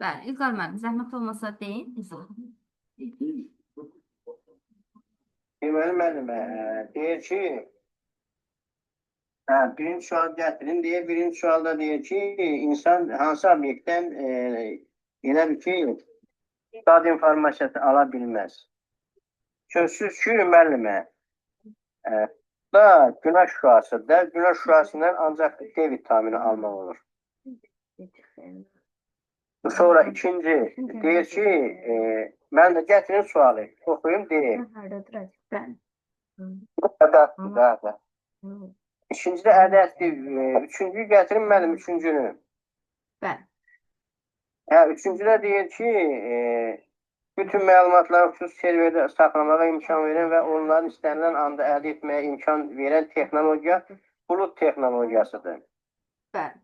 Bəli, İlqar müəllim, zəhmət olmasa deyin, izah. Deməli müəllim, deyir ki, birinci sual gətirin deyir. Birinci sualda deyir ki, insan hansı obyektdən elə bir ki, dad informasiyası ala bilməz. Sözsüz ki, müəllimə, da günəş şüasıdır. Günəş şüasından ancaq D vitamini almaq olur. Sonra ikinci deyir ki, mən də gətirin sualı, oxuyum deyim. Ədəddir. İkinci də ədəddir. Üçüncüyü gətirin müəllim, üçüncünü. Bəli. Üçüncüdə deyir ki, bütün məlumatları xüsusi serverdə saxlamağa imkan verən və onların istənilən anda əldə etməyə imkan verən texnologiya bulut texnologiyasıdır. Bəli.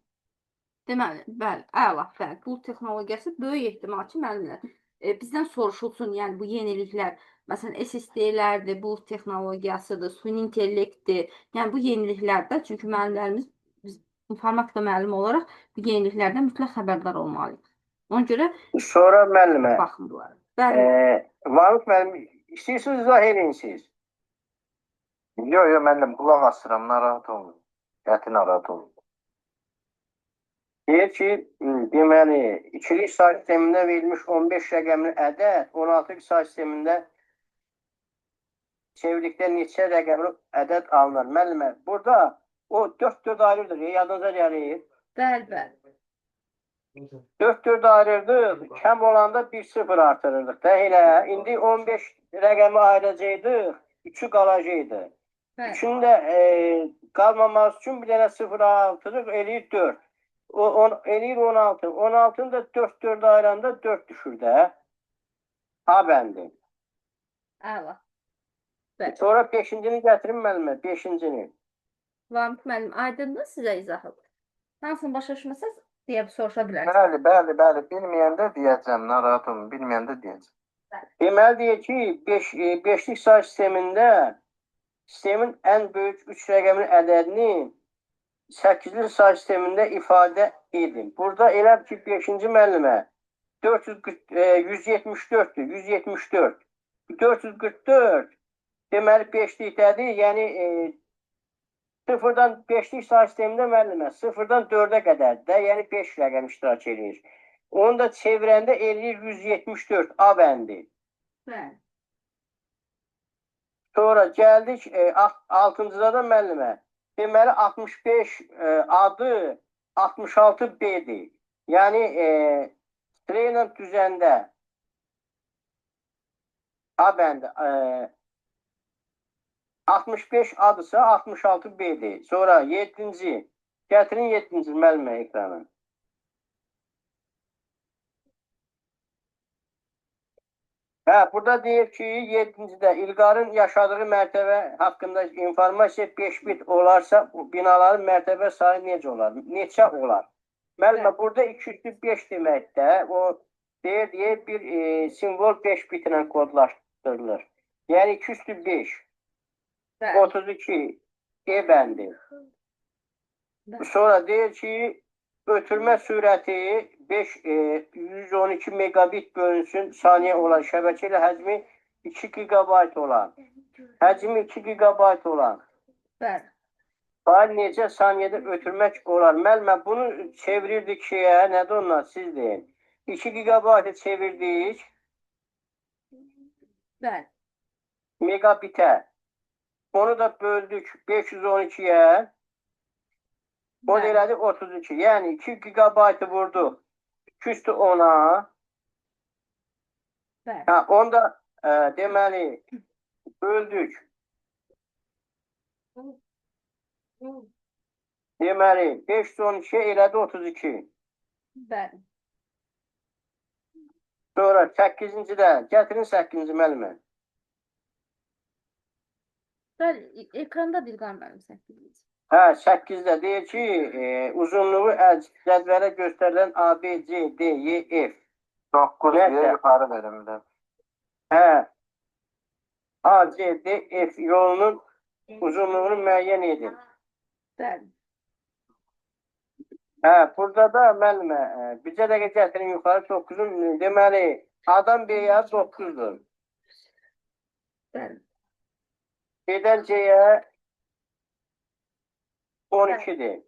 Deməli, bəli, əla, bəli. Bulut texnologiyası böyük ehtimal ki, müəllimlər bizdən soruşulsun, yəni bu yeniliklər, məsələn, SSD-lərdir, bulut texnologiyasıdır, süni intellektdir, yəni bu yeniliklərdə, çünki müəllimlərimiz, biz informatika müəllimi olaraq bu yeniliklərdən mütləq xəbərdar olmalıyıq. Ona görə sonra müəllimə, baxın bunlara. Bəli. Varıq müəllim, istəyirsiniz izah edin siz? Yox, müəllim, qulaq asıram, narahat olun. Qəti narahat olun. Deyir ki, deməli, ikilik say sistemində verilmiş 15 rəqəmli ədəd, 16 say sistemində çevrikdə neçə rəqəmli ədəd alınır. Müəllimə, burada o 4-4 ayrıdır, yadınıza gəlir. Bəli, bəli. 4-4 ayırırdıq, kəm olanda 1-0 artırırdıq da elə. İndi 15 rəqəmi ayıracaqdıq, 3-ü qalacaqdı. 3-ünü də qalmaması üçün bir dənə 0 artırıq, eləyir 4. Eləyir 16. 16'nı da 4-4 ayıranda 4 düşür də. A bəndi. Əla. Sonra 5-cini gətirin müəllimə, 5-cini. Vamik müəllim, aydındır sizə izahı? Hansını başa düşməsəz, deyə soruşa bilərsiniz. Bəli. Bilməyəndə deyəcəm, narahat olun, bilməyəndə deyəcəm. Deməli deyir ki, 5'lik say sistemində sistemin ən böyük 3 rəqəmli ədədini 8'li say sistemində ifadə edin. Burada elə ki, 5-ci müəllimə 174'dür, 174. 444 deməli 5'likdədir, yəni 0-dan 5'lik say sistemində müəllimə 0-dan 4'ə qədərdir də, yəni 5 rəqəm iştirak edir. Onu da çevirəndə eləyir 174 A bəndi. Bəli. Sonra gəldik 6-cıda da müəllimə. Deməli 65 adı 66 B'dir. Yəni sıra ilə düzəndə A bəndi 65 adısa 66 B'dir. Sonra 7-ci. Gətirin 7-ci müəllimə ekranı. Burada deyir ki, 7-cidə İlqarın yaşadığı mərtəbə haqqında informasiya 5 bit olarsa, binaların mərtəbə sayı necə olar? Neçə olar? Müəllimə, burada 205 deməkdə, o deyir bir simvol 5 bit ilə kodlaşdırılır. Yəni 205, 32 E bəndi. Sonra deyir ki, ötürmə sürəti 112 megabit bölünsün saniyə olan şəbəkə ilə həcmi 2 gigabayt olan. Həcmi 2 gigabayt olan. Bəli. Fayl necə saniyədə ötürmək olar? Müəllimə, bunu çevirirdik şeyə, nədir onlar siz deyin. 2 gigabaytı çevirdik. Bəli. Megabitə. Onu da böldük 512'yə. O da elədi 32. Yəni 2 gigabaytı vurduq. 210'a. Onu da deməli böldük. Deməli 512'ye elədi 32. Bəli. Sonra 8-ci də gətirin 8-ci müəllimə. Bəli, ekranda İlqar müəllim 8-ci. 8'də deyir ki, uzunluğu cədvələ göstərilən A, B, C, D, E, F. 9 deyə yuxarı verim də. A, C, D, F yolunun uzunluğunu müəyyən edin. Bəli. Burada da müəllimə, bizə də gətirin yuxarı 9'un deməli A'dan B'ye 9'dur. Bəli. B'den C'ye 12'dir.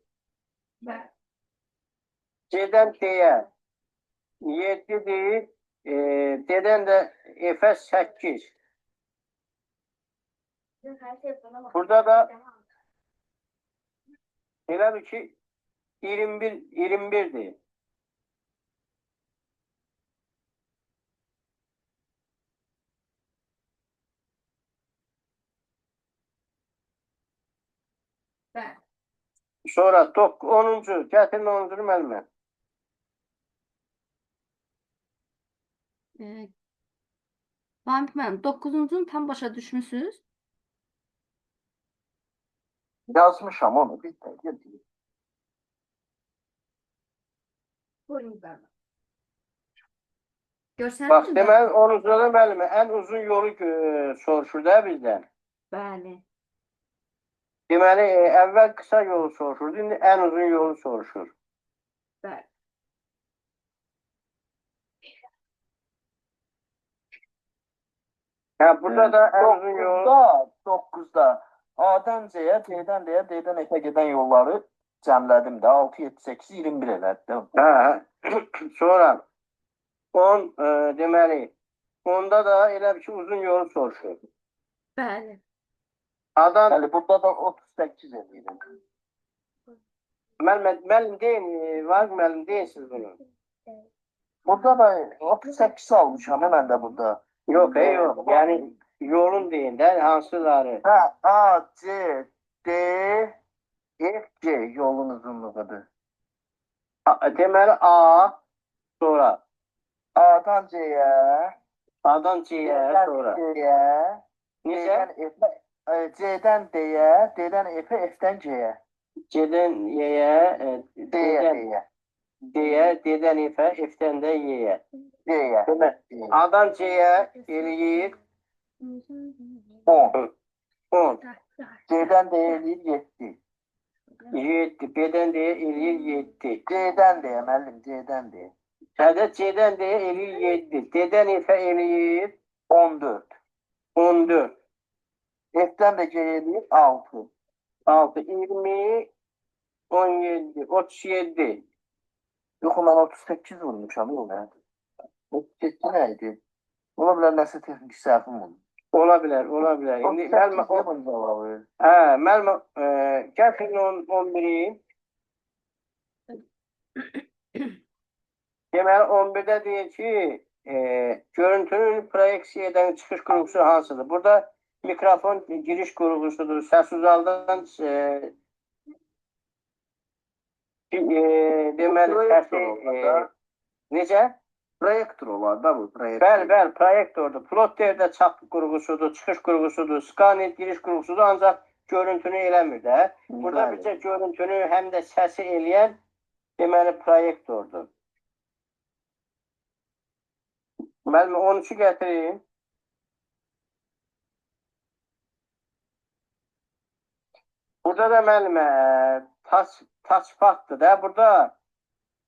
Bəli. C'den D'ye 7'dir. D'den de F'e 8. Burada da elə bir ki 21'dir. Bəli. Sonra 10'uncu, gətirin 10'uncu müəllimə. Vahid müəllim, 9'uncunu tam başa düşmüsünüz? Yazmışam onu bir de. Buyurun müəllim. Görsəniz Bax, mi? deməli 10'uncuda da müəllimə ən uzun yolu soruşur da bizdən. Bəli. Deməli, əvvəl qısa yolu soruşurdu, indi ən uzun yolu soruşur. Bəli. Burada da ən uzun yol 9'da A'dan C'ye, C'den D'ye, D'den F'e giden yolları cəmlədim də 6, 7, 8, 21 elədim. Sonra 10 deməli, onda da elə bir ki uzun yolu soruşur. Bəli. A'dan Yəni burada da 38 edirəm. müəllim deyin, var müəllim deyin siz bunu. Burada da 38 almışam mən də burada. Yox, yox. Yəni yolun deyin də hansıları? A, C, D, F, G yolun uzunluğudur. Deməli A, sonra A'dan C'ye, A'dan C'ye, sonra. D'ye, Necə? C'den D'ye, D'den F'e, F'den C'ye. C'den Y'ye, D'ye, D'ye, D'den F'e, F'den de Y'ye. D'ye. Deməli, A'dan C'ye eləyir 10. 10. C'den D'ye eləyir 7. 7. B'den D'ye eləyir 7. C'den D'ye müəllim, C'den D'ye. Hədə C'den D'ye eləyir 7. D'den F'e eləyir 14. 14. F'den de C'ye eləyir 6. 6, 20, 17, 37. Yox, mən 38 vurmuşam, yox nə? 38 nə idi? Ola bilər nəsə texnik səhvim oldu. Ola bilər, ola bilər. İndi müəllimə, müəllimə, gətirin 11'i. Deməli 11'də deyir ki, görüntünün proyeksiya edən çıxış qurğusu hansıdır? Burada mikrofon giriş qurğusudur. Səs uzaldan deməli səsi necə? Proyektor olar da bu, proyektor. Bəli, proyektordur. Plotterdə çap qurğusudur, çıxış qurğusudur, skaner giriş qurğusudur, ancaq görüntünü eləmir də. Burada bizə görüntünü həm də səsi eləyən deməli proyektordur. Müəllim 13'ü gətirin. Burada da müəllimə touchpad'dır da. Burada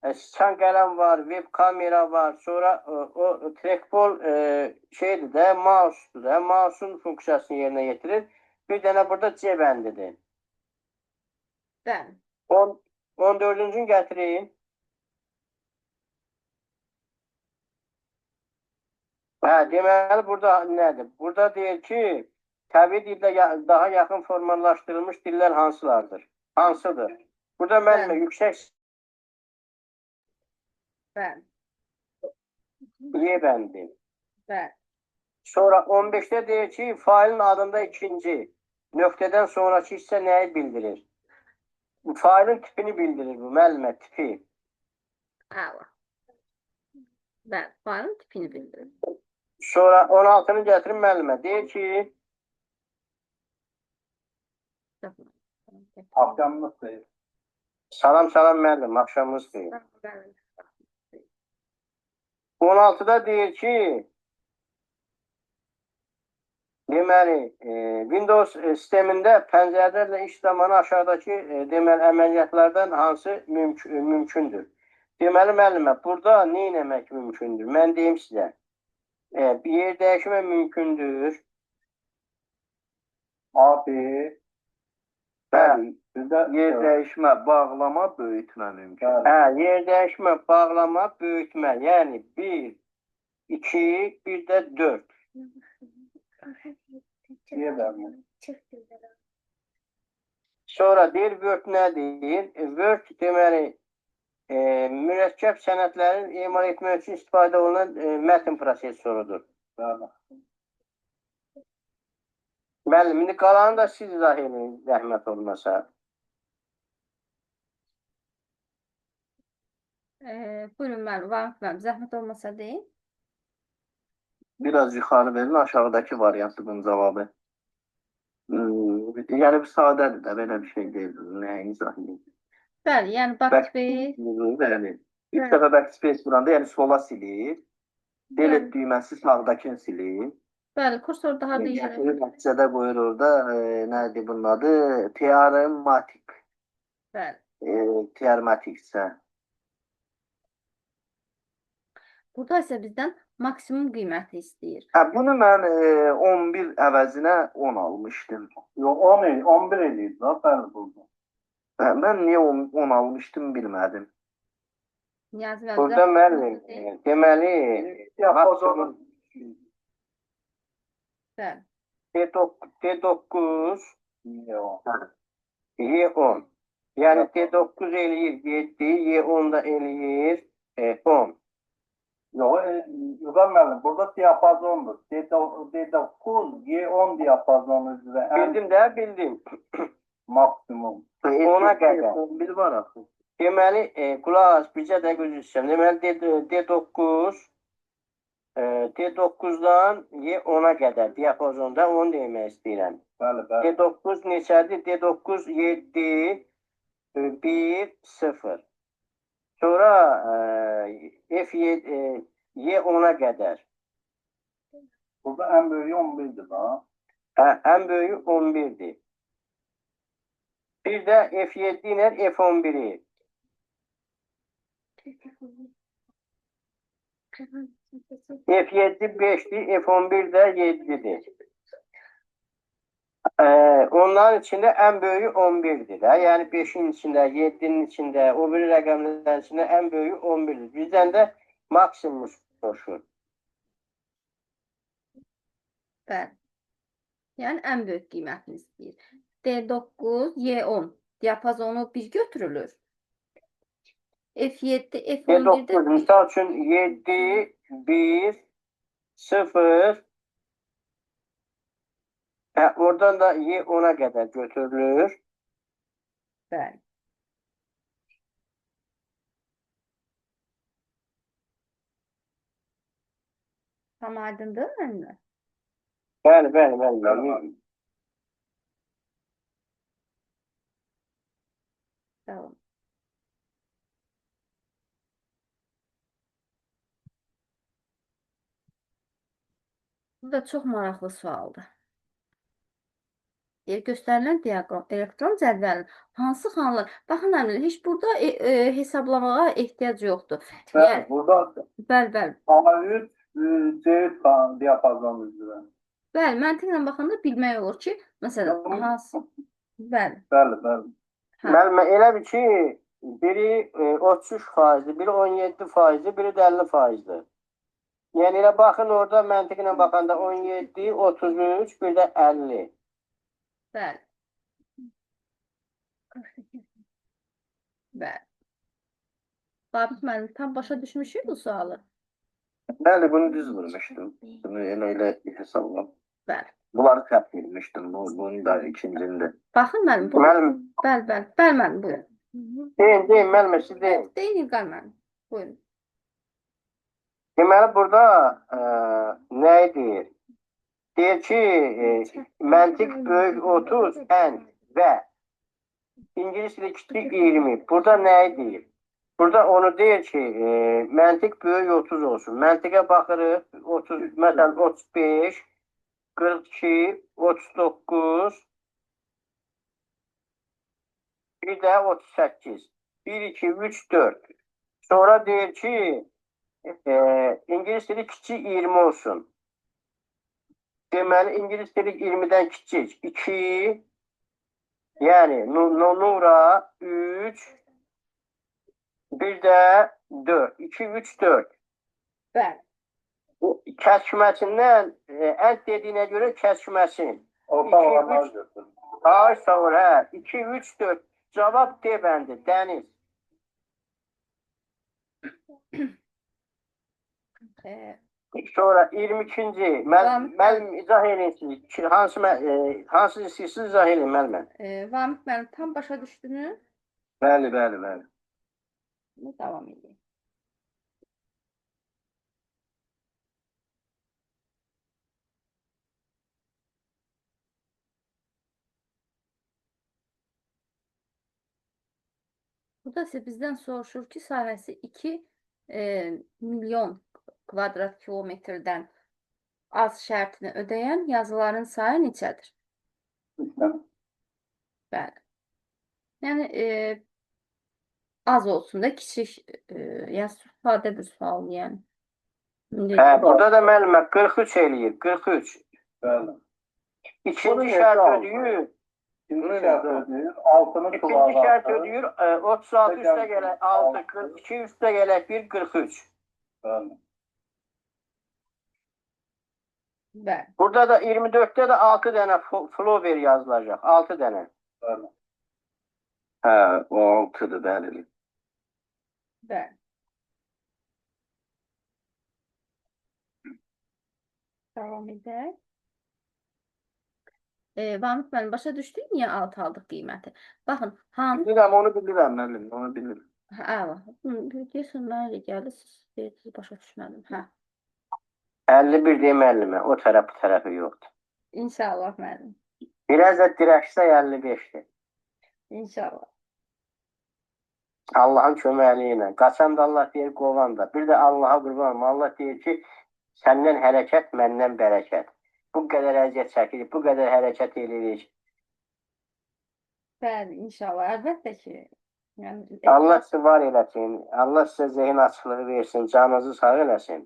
sıçan qələm var, web kamera var, sonra o trackball şeydir də, mouse'dur da. Mouse'un funksiyasını yerinə yetirir. Bir dənə burada C bəndidir. Bəli. 14'ünü gətirin. Deməli burada nədir? Burada deyir ki, təbii dildə daha yaxın formallaşdırılmış dillər hansılardır? Hansıdır? Burada müəllimə yüksək Bəli. Y bəndi. Bəli. Sonra 15'te deyir ki, failin adında ikinci nöqtədən sonraki hissə nəyi bildirir? Failin tipini bildirir bu müəllimə, tipi. Əla. Bəli, failin tipini bildirir. Sonra 16'nı gətirin müəllimə. Deyir ki, Axşamınız xeyir. salam müəllim, axşamınız xeyir. Bəli. 16'da deyir ki, Deməli, Windows sistemində pəncərələrlə iş zamanı aşağıdakı deməli əməliyyatlardan hansı mümkündür? Deməli müəllimə, burada nə etmək mümkündür? Mən deyim sizə. Bir yer dəyişmə mümkündür. Abi, Bəli. bizdə yer dəyişmə, bağlama, böyütmə mümkün. Yer dəyişmə, bağlama, böyütmə. Yəni 1, 2, bir də 4. Sonra deyir Word nədir? Word deməli mürəkkəb sənədlərin emal etmək üçün istifadə olunan mətn prosesorudur. Müəllim, indi qalanı da siz izah edin, zəhmət olmasa. Buyurun müəllim, Vahid müəllim, zəhmət olmasa deyin. Biraz yuxarı verin, aşağıdakı variantı bunun cavabı. Yəni bir sadədir də, belə bir şey deyil. Nə izah edin? Bəli, yəni backspace. Bəli. İlk dəfə backspace vuranda, yəni sola silir. Delete düyməsi sağdakını silir. Bəli, kursor daha Yəni değişir. nəticədə qoyur orada, nədir bunun adı? Tiarmatik. Bəli. Tiarmatiksə. Burada isə bizdən maksimum qiyməti istəyir. Bunu mən 11 əvəzinə 10 almışdım. Yox, 11 eləyir da, bəli burada. Mən niyə 10 almışdım bilmədim. Niyazi Burada müəllim, deməli, Diapazonu. Bəli. D9, Y10. Yəni D9 eləyir 7, Y10 da eləyir 10. Yox, Yuqan müəllim, burada diapazondur. D9, Y10 diapazonu üzrə Bildim də, bildim. maksimum. Ona qədər. 11 var axı. Deməli, qulaq as, bircə dəqiqə üzr istəyirəm. Deməli, D9-dan Y10-a qədər diapazonda onu demək istəyirəm. Bəli, bəli. D9 neçədir? D9 7, 1, 0. Sonra F7, Y10-a qədər. Burada ən böyüyü 11-dir da. Ən böyüyü 11-dir. Bir də F7 ilə F11-i. F7 5'dir, F11 de 7'dir. Onların içinde en büyüğü 11'dir. Yani 5'in içinde, 7'nin içinde, o bir rəqəmlərin içinde en büyüğü 11'dir. Bizden de maksimum soruşur. Bəli. Yəni ən böyük qiymətini istəyir. D9, Y10 diapazonu 1 götürülür. F7, F11'də D9 misal üçün 7, 1, 0. Oradan da Y10'a qədər götürülür. bəli. Tam aydındır mı? Bəli. Tamam. Bu da çox maraqlı sualdır. Göstərilən diaqram elektron cədvəlin hansı xanlar? Baxın əminə, heç burada hesablamağa ehtiyac yoxdur. Bəli, burada Bəli. A3, C3 diapazonu üzrə. Bəli, məntiqlə baxanda bilmək olur ki, məsələn, hansı? Bəli. Müəllimə, elə bir ki, biri 33%, biri 17%, biri də 50%. Yəni elə baxın orada məntiqlə baxanda 17, 33, bir də 50. Bəli. Bəli. Babit müəllim, tam başa düşmüşük bu sualı. Bəli, bunu düz vurmuşdum. Bunu elə hesablam. Bəli. Bunları səhv bilmişdim. Bunu da ikincində. Baxın müəllim. Müəllim. Bəli, müəllim, buyurun. Deyin, müəllimə, siz deyin. Deyin İlqar müəllim, buyurun. Deməli, burada nə deyir? Deyir ki, məntiq böyük 30, and və İngilis dili kiçik 20. Burada nəyi deyir? Burada onu deyir ki, məntiq böyük 30 olsun. Məntiqə baxırıq, 30, məsələn 35, 42, 39, bir də 38. 1, 2, 3, 4. Sonra deyir ki, İngilis dili kiçik 20 olsun. Deməli, İngilis dili 20-dən kiçik. 2, yəni Nura 3, bir də 4. 2, 3, 4. Bəli. Bu kəsməsindən əldə dediyinə görə kəsməsin. Orta 2, olanlar 3, götür. ay sağ ol, hə. 2, 3, 4. Cavab D bəndi, dəniz. E, Sonra 22-ci, müəllim izah edirsiniz. Hansı istəyirsiniz izah edin müəllimə. Vamik müəllim tam başa düşdünüz? Bəli, bəli, bəli. Davam edin. Burada ise bizden soruşur ki sahəsi 2 milyon kvadrat kilometrdən az şərtini ödəyən yazıların sayı neçədir? Bəli. Yəni az olsun da kiçik yəni sadədir sual yəni. Hə, burada da müəllimə 43 eləyir, 43. Bəli. İkinci şərt ödəyir. İkinci şərt ödəyir. Altını İkinci şərt ödəyir. 36 üstə gələk 6, 42 üstə gələk 1, 43. Bəli. Bəli. Burada da 24'te de 6 dənə flower yazılacaq. 6 dənə. Bəli. Hə, o 6'dır, bəli. Bəli. Davam edək. Vamik müəllim başa düşdük niyə 6 aldıq qiyməti? Baxın, hansı Bilirəm, onu bilirəm müəllim, onu bilirəm. əla. Deyəsən mənə elə gəldi, siz başa düşmədim. Hə. 51 deyə müəllimə, o tərəf bu tərəfi yoxdur. İnşallah müəllim. Biraz da dirəşsə 55'dir. İnşallah. Allahın köməyi ilə. Qaçan da Allah deyir, qovan da. Bir də Allaha qurbanım. Allah deyir ki, səndən hərəkət, məndən bərəkət. Bu qədər əziyyət çəkirik, bu qədər hərəkət edirik. Bəli, inşallah. Əlbəttə ki. Yəni, Allah sizi var eləsin. Allah sizə zehin açıqlığı versin, canınızı sağ eləsin.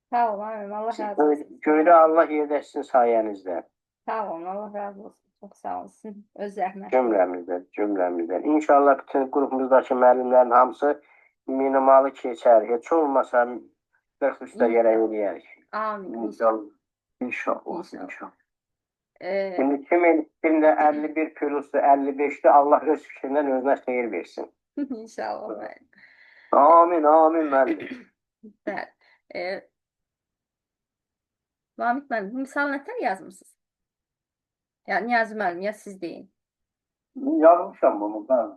sağ olun, müəllim. Allah razı olsun. Göydə Allah yerdə sizin sayənizdə. Sağ olun, Allah razı olsun. Çox sağ olsun. Öz zəhmət. Cümləmizdən, cümləmizdən. İnşallah bütün qrupumuzdakı müəllimlərin hamısı minimalı keçər. Heç olmasa 40 üstə gərək eləyərik. Amin. İnşallah. İnşallah. İnşallah. İnşallah. Ee, Şimdi kimin içinde 51 plus'u 55'te Allah öz fikrinden özüne seyir versin. İnşallah müəllim. Amin, amin müəllim. Bəli. Vamik müəllim, misal nətər yazmısınız? Yəni, Niyazi müəllim, ya siz deyin. Yazmışam bunu ben.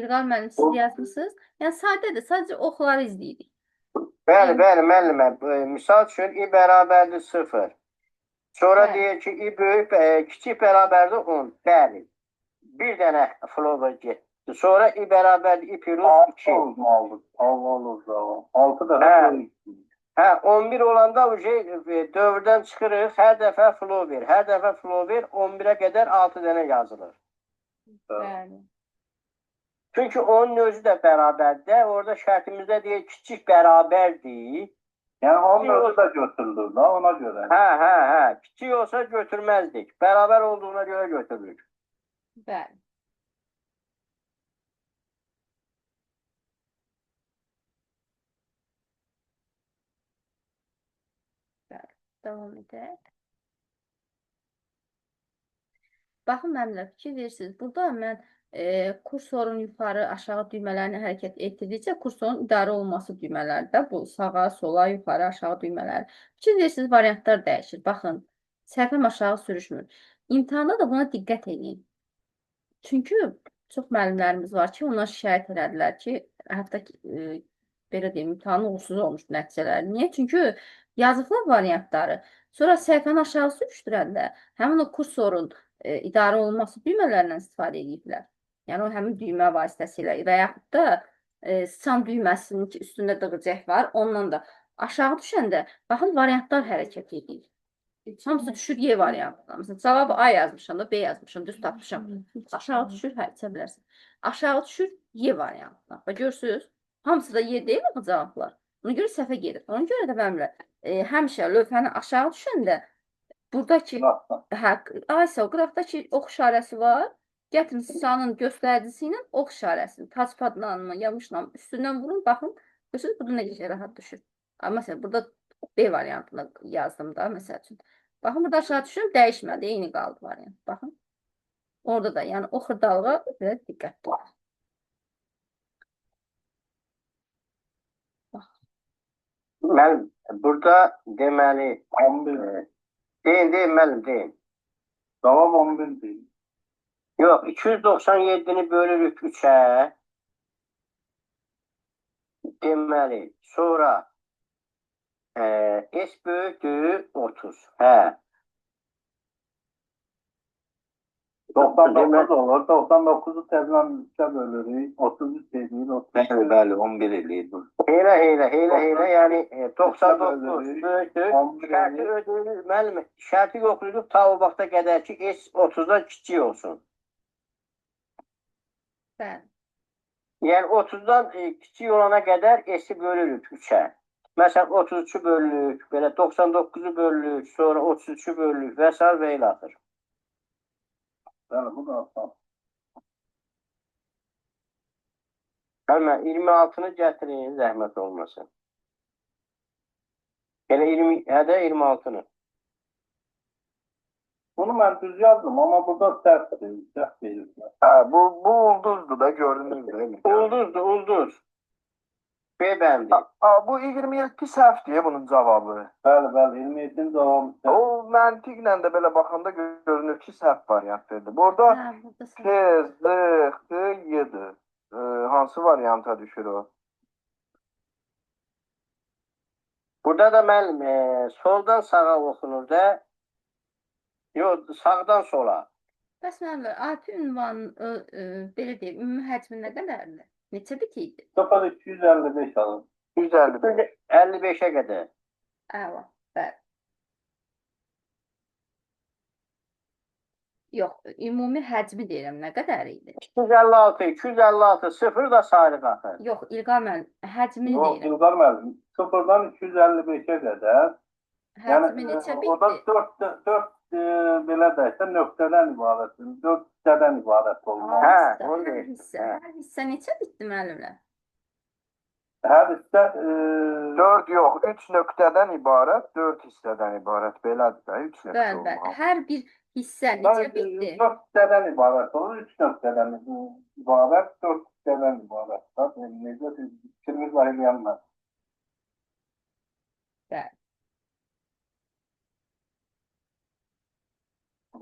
İlqar müəllim, siz yazmısınız? Yəni, sadədir, sadəcə oxları izləyirik. Bəli, bəli müəllimə. Misal üçün i bərabərdir 0. Sonra Bəli. deyir ki, i böyük, kiçik bərabərdir 10. Bəli. Bir dənə flower getdi. Sonra i bərabərdir i plus 2. 6 aldık. Allah. 6 da Hə. Hə, 11 olanda dövrdən çıxırıq. Hər dəfə flower. Hər dəfə flower 11'ə qədər 6 dənə yazılır. Bəli. Çünki onun özü də bərabərdir. Orada şərtimizdə deyir kiçik bərabərdir. Yani onun özü de götürülür da ona göre. Hə. Kiçik olsa götürməzdik. Bərabər olduğuna görə götürürük. Bəli. Bəli. Davam edək. Baxın, müəllimlər, fikir verirsiniz. Burada mən kursorun yuxarı, aşağı düymələrini hərəkət etdirdikcə kursorun idarə olunması düymələri də bu sağa, sola, yuxarı, aşağı düymələri. Fikir verirsiniz, variantlar dəyişir. Baxın, səhvəm aşağı sürüşmür. İmtahanda da buna diqqət edin. Çünki çox müəllimlərimiz var ki, onlar şikayət elədilər ki, hətta belə deyim, imtahanın uğursuz olmuş nəticələri. Niyə? Çünki yazıqlar variantları. Sonra səhvəni aşağı sürüşdürəndə həmin o kursorun idarə olunması düymələrindən istifadə ediblər. Yəni, o həmin düymə vasitəsilə və yaxud da sıçan düyməsinin üstündə dığıcaq var. Ondan da aşağı düşəndə, baxın, variantlar hərəkət edir. Hamısı düşür Y variantına. Məsələn, cavabı A yazmışam da B yazmışam, düz tapmışam. Aşağı düşür, hə, içə bilərsən. Aşağı düşür Y variantına. Bax, görürsünüz? Hamısı da Y deyil ama cavablar. Ona görə səhvə gedir. Ona görə də mənimlə həmişə lövhəni aşağı düşəndə buradakı hə, Aysa, o qıraqdakı ox işarəsi var. Gətirin Sisanın göstəricisi ilə ox işarəsini touchpadla mı, yamışla üstündən vurun, baxın. Görürsünüz, burada necə rahat düşür. Amma məsələn, burada B variantını yazdım da məsəl üçün. Baxın, burada aşağı düşürüm, dəyişmədi, eyni qaldı variant. Baxın. Orada da, yəni o xırdalığa belə diqqətli olun. Müəllim, burada deməli, 11. deyin müəllim, deyin. Cavab 11 değil. Yox, 297-ni bölürük 3-ə. Deməli, sonra S böyükdür 30. Hə. 99 olur. 99'u tezden 3'e bölürük. 33 değil. 33 Bəli, 11 eləyir bu. Heylə, yəni 99 böyükdür. 11 Şərti eləyir. ödəyir, müəllim, şərti yoxlayırıq ta o vaxta qədər ki, S 30-dan kiçik olsun. Bəli. Yəni 30-dan kiçik olana qədər S-i bölürük 3-ə. Məsələn, 33-ü bölürük, belə 99-u bölürük, sonra 33-ü bölürük və s. və ilə axır. Yani bu da asan. Həmən 26-nı gətirin, zəhmət olmasın. Elə 26-nı. Bunu ben düz yazdım ama burada sert değil. Sert değil. Ha, bu ulduzdu da gördünüz değil mi? Ulduz. B bəndi. Ha, bu 27 səhv diye bunun cevabı. Bəli, 27'in devamı sert. O məntiqlə də belə baxanda görünür ki, səhv variantdır. Burada Hə, burada səhv. T, Z, X, Y-dir. Hansı varianta düşür o? Burada da müəllim, soldan sağa oxunur da. Yox, sağdan sola. Bəs mənimlə AP ünvanın belə deyim, ümumi həcmi nə qədərdir? Neçə bit idi? 0255 alın. 150. 55-ə qədər. Əla, bəli. Yox, ümumi həcmi deyirəm, nə qədər idi? 256, 0 da sarı qalxır. Yox, İlqar müəllim, həcmini Yok, deyirəm. Yılgar müəllim. 0'dan 255'e kadar. Həcmi neçə O da bitdir? 4 belə deyəsə nöqtədən ibarət. 4 hissədən ibarət olmalı. Hə, onu Hər deyir. hissə, Hə. hər hissə neçə bitdi müəllimlər? Hər hissə 4 yox, 3 nöqtədən ibarət, 4 hissədən ibarət. Belədir də, 3 nöqtə Bəli, bəli. olmalı. Hər bir hissə neçə bitdi? 4 hissədən ibarət olur. 3 nöqtədən ibarət, 4 hissədən ibarət. Necə fikriniz var eləyənlər. Bəli.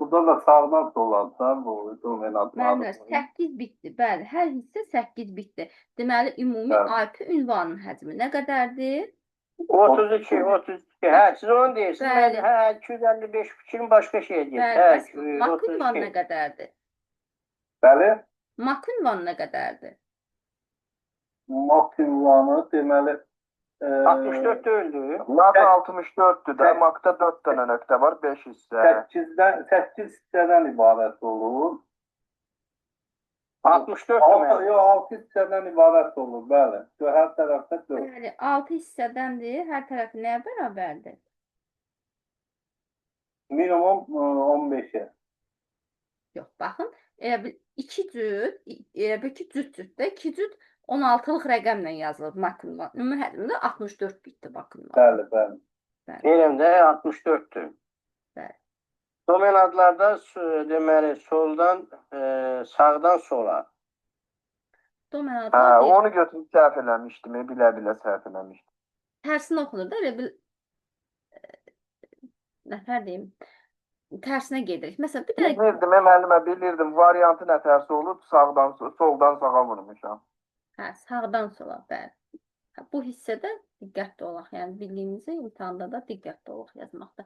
Burada da sağdan sola bu dominantlar. Müəllimlər, 8 bitdi. Bəli, hər hissə 8 bitdi. Deməli, ümumi Bəli. IP ünvanının həcmi nə qədərdir? 32. Hə, siz onu deyirsiniz. Bəli. Mən, hə, 255 fikrim başqa şey deyir. Bəli, Hə, bəs MAK ünvanı nə 32. qədərdir? Bəli, MAK ünvanı nə qədərdir? MAK ünvanı deməli 64 öldü. NAT 64'tü də, Hə. MAC-da 4 dənə nöqtə var, 5 hissə. 8 hissədən ibarət olur. 64 6, demək. yox, 6 hissədən ibarət olur, bəli. Hər tərəfdə 4. Bəli, 6 hissədəndir. Hər tərəfi nəyə bərabərdir? Minimum 15'e. Yox, baxın. Elə bil 2 cüt, elə bil ki, cüt-cütdə 2 cüt 16-lıq rəqəmlə yazılır MAK ünvanı. Ümumi həcmi də 64 bitdi MAK ünvanı. Bəli, bəli. Deyirəm də 64-dür. Bəli. Dominantlarda deməli soldan sağdan sola. Hə, Dominantlar onu götürüb səhv eləmişdim, bilə-bilə səhv eləmişdim. tərsinə oxunur da, elə bil nətər deyim, tərsinə gedirik. Məsələn, bir dənə Bilirdim, müəllimə bilirdim, variantı nə tərsi olub, sağdan, soldan sağa vurmuşam. hə, sağdan sola, bəli. Hə, bu hissədə diqqətli olaq, yəni bildiyimizi imtahanda da diqqətli olaq yazmaqda.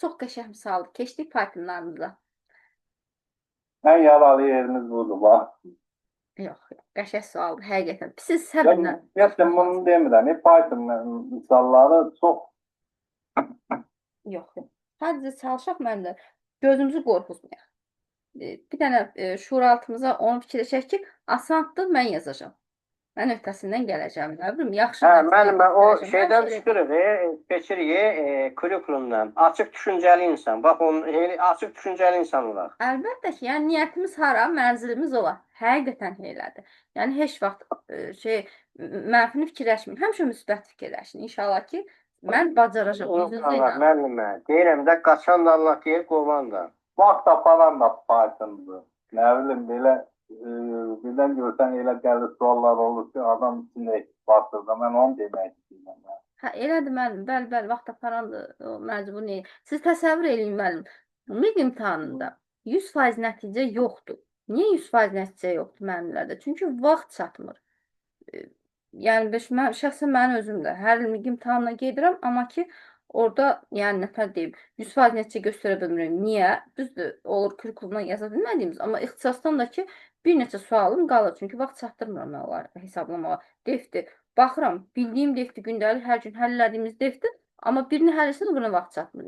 Çox qəşəng misaldır. Keçdik Pythonlarımıza. Ən yaralı yeriniz budur, bax. Yox, qəşəng sualdır, həqiqətən. Siz səbirlə. Mən bunu demirəm. Python misalları çox Yox, yox. Sadəcə çalışaq müəllimlər. Gözümüzü qorxutmayaq. Bir dənə şuuraltımıza onu fikirləşək ki, asandır, mən yazacağam. Mən öhdəsindən gələcəm. Nə bilim, yaxşı Hə, nəticə müəllim, o göstərəcəm. şeydən Həmişə elə çıxırıq, keçirik kurikulumdan. Açıq düşüncəli insan. Bax, açıq düşüncəli insan olar. Əlbəttə ki, yəni niyyətimiz hara, mənzilimiz olar. Həqiqətən elədir. Yəni heç vaxt mənfini fikirləşməyin. Həmişə müsbət fikirləşin. İnşallah ki, mən bacaracağam. Özünüzə Unutmamaq, inanın. müəllimə. Deyirəm də, qaçan da Allah deyir, qovan da. Vaxt aparan da Python'dur. Nə bilim belə birdən görsən elə gəlir suallar olur ki, adam içində batır da mən onu demək istəyirəm. Hə, elədir müəllim. Bəli, bəli, vaxt aparandır. O məcbur deyil. Siz təsəvvür eləyin müəllim. MİQ imtahanında 100% nəticə yoxdur. Niyə 100% nəticə yoxdur müəllimlərdə? Çünki vaxt çatmır. Yəni şəxsən mən özüm də hər il MİQ imtahanına gedirəm, amma ki orada yəni nətər deyim, 100% nəticə göstərə bilmirəm. Niyə? Düzdür, olur kurikulumdan yaza bilmədiyimiz, amma ixtisasdan da ki bir neçə sualım qalır. Çünki vaxt çatdırmıram mən onları hesablamağa. Defdir. Baxıram, bildiyim defdir, gündəlik hər gün həll elədiyimiz defdir, amma birini həll etsən buna vaxt çatmır.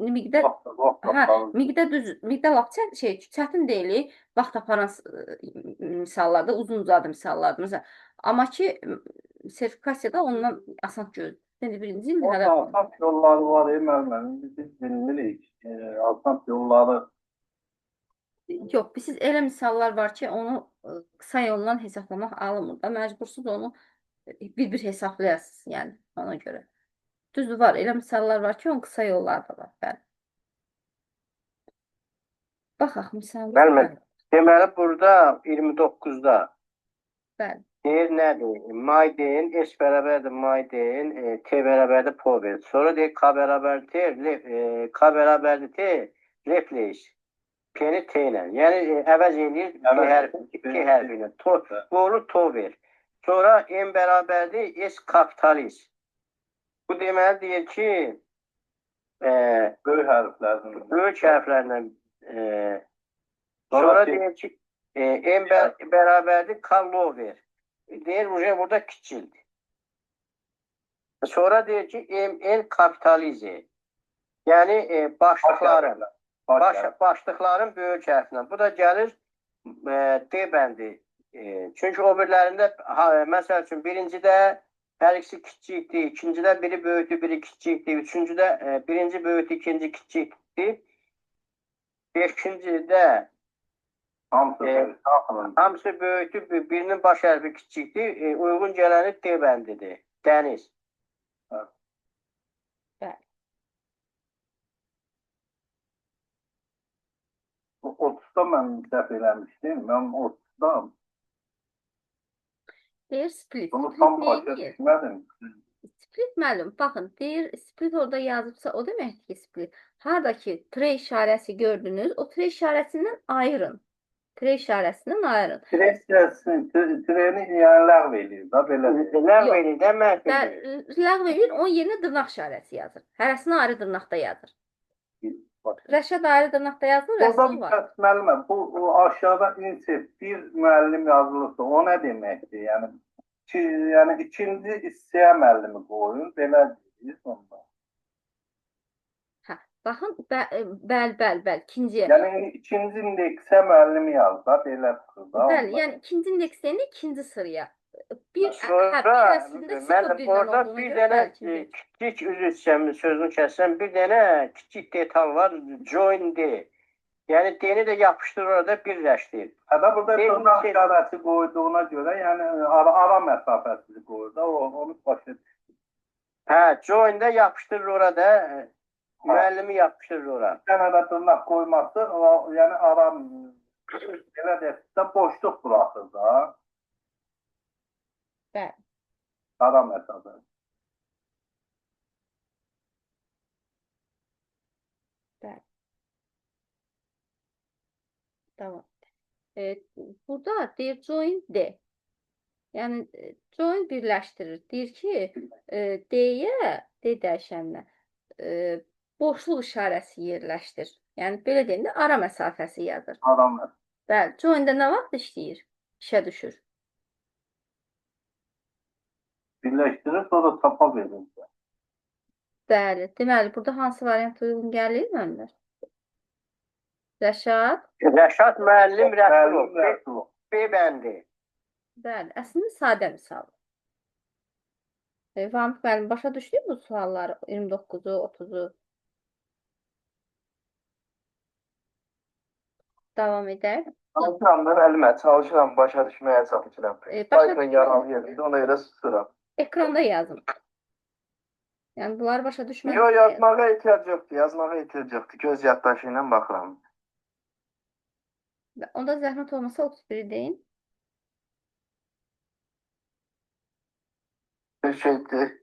Miqdə lap çətin deyil. Vaxt aparan misallarda, uzun-uzadı misallarda. Məsələn, amma ki sertifikasiyada ondan asan gözləyir. Yəni birinci il hələ Asan yolları var, müəllim. Biz bilmirik. Asan yolları yox, siz elə misallar var ki, onu qısa yolla hesablamaq alınmır da, məcbursuz onu bir hesablayasınız, yəni ona görə. Düzdür, var, elə misallar var ki, onun qısa yolları da var, bəli. Baxaq, misalımız Müəllimə, deməli, burada 29-da bəli. deyir nədir? May deyin, S bərabərdir may deyin, T bərabərdir po verir. Sonra deyir K bərabərdir T, replace. P-ni T ilə. Yəni əvəz edir iki hərfi ilə. Doğru to ver. Sonra M bərabərdir S kapitaliz. Bu deməli deyir ki, böyük hərflərlə sonra deyir ki, M bərabərdir K lo ver. Deyir burada kiçildi. Sonra deyir ki MN kapitalize. Yəni başlıqların böyük hərflə. Bu da gəlir D bəndi. Çünki o birlərində məsəl üçün birincidə hər ikisi kiçikdir, ikincidə biri böyükdür, biri kiçikdir, üçüncüdə birinci böyükdür, ikinci kiçikdir. Beşincidə hamısı böyükdür, birinin baş hərfi kiçikdir, uyğun gələni D bəndidir. Dəniz. Bəli. 30'da mən dəf eləmişdim. Mən 30'da Deyir split. bunu Split tam nə başa edir? düşmədim. Split müəllim, baxın, deyir split orada yazıbsa o deməkdir ki, split. Haradakı tre işarəsi gördünüz, o tre işarəsindən ayırın. Tre işarəsindən ayırın. Treni yəni ləğv edir da belə. Ləğv edir də məhv edir. Ləğv edir, onun yerinə dırnaq işarəsi yazır. Hərəsini ayrı dırnaqda yazır. Rəşad ayrı dırnaqda yazır, rəsmi var. Müəllimə, bu aşağıda insert bir müəllim yazılırsa, o nə deməkdir? Yəni ikinci hissəyə müəllimi qoyun, belə deyir onda. Hə, baxın, bəli, ikinciyə. Yəni ikinci indeksə müəllimi yaz da, belə çıxır da. Bəli, yəni ikinci indeksdəni ikinci sıraya. Sonra müəllim orada bir dənə kiçik üzr istəyirəm, sözünü kəssəm, bir dənə kiçik detal var, join D. Yəni D-ni də yapışdır orada birləşdir. Hətta burada dırnaq işarəsi qoyduğuna görə, yəni ara məsafəsini qoyur da, onu başa düşür. Hə, join-də yapışdırır orada, müəllimi yapışdırır orada. Bir dənə də dırnaq qoyması, yəni ara, belə deyək, boşluq buraxır da. Bəli. Ara məsafəsi. Bəli. Tamam. Burada deyir join D. Yəni join birləşdirir. Deyir ki, D-yə, D dəyişəninə boşluq işarəsi yerləşdir. Yəni belə deyim də ara məsafəsi yazır. Ara məsafəsi. Bəli, join-də nə vaxt işləyir? İşə düşür. Birləşdirir, sonra tapa verir. Bəli. Deməli, burada hansı variant uyğun gəlir müəllimlər? Rəşad? Rəşad müəllim Rəsulov. Müəllim Rəsulov. B bəndi. Bəli. Əslində sadə misal. Vahid müəllim, başa düşdük bu sualları? 29-u, 30-u. Davam edək. Çalışıram da müəllimə, çalışıram başa düşməyə çalışıram. Başa Python yaralı yerində, ona görə susuram. Ekranda yazın. Yəni bunları başa düşmək. Yox, yazmağa ehtiyac yoxdur, yazmağa ehtiyac yoxdur. Göz yaddaşı ilə baxıram. Onda zəhmət olmasa 31 deyin. Bir şeydir.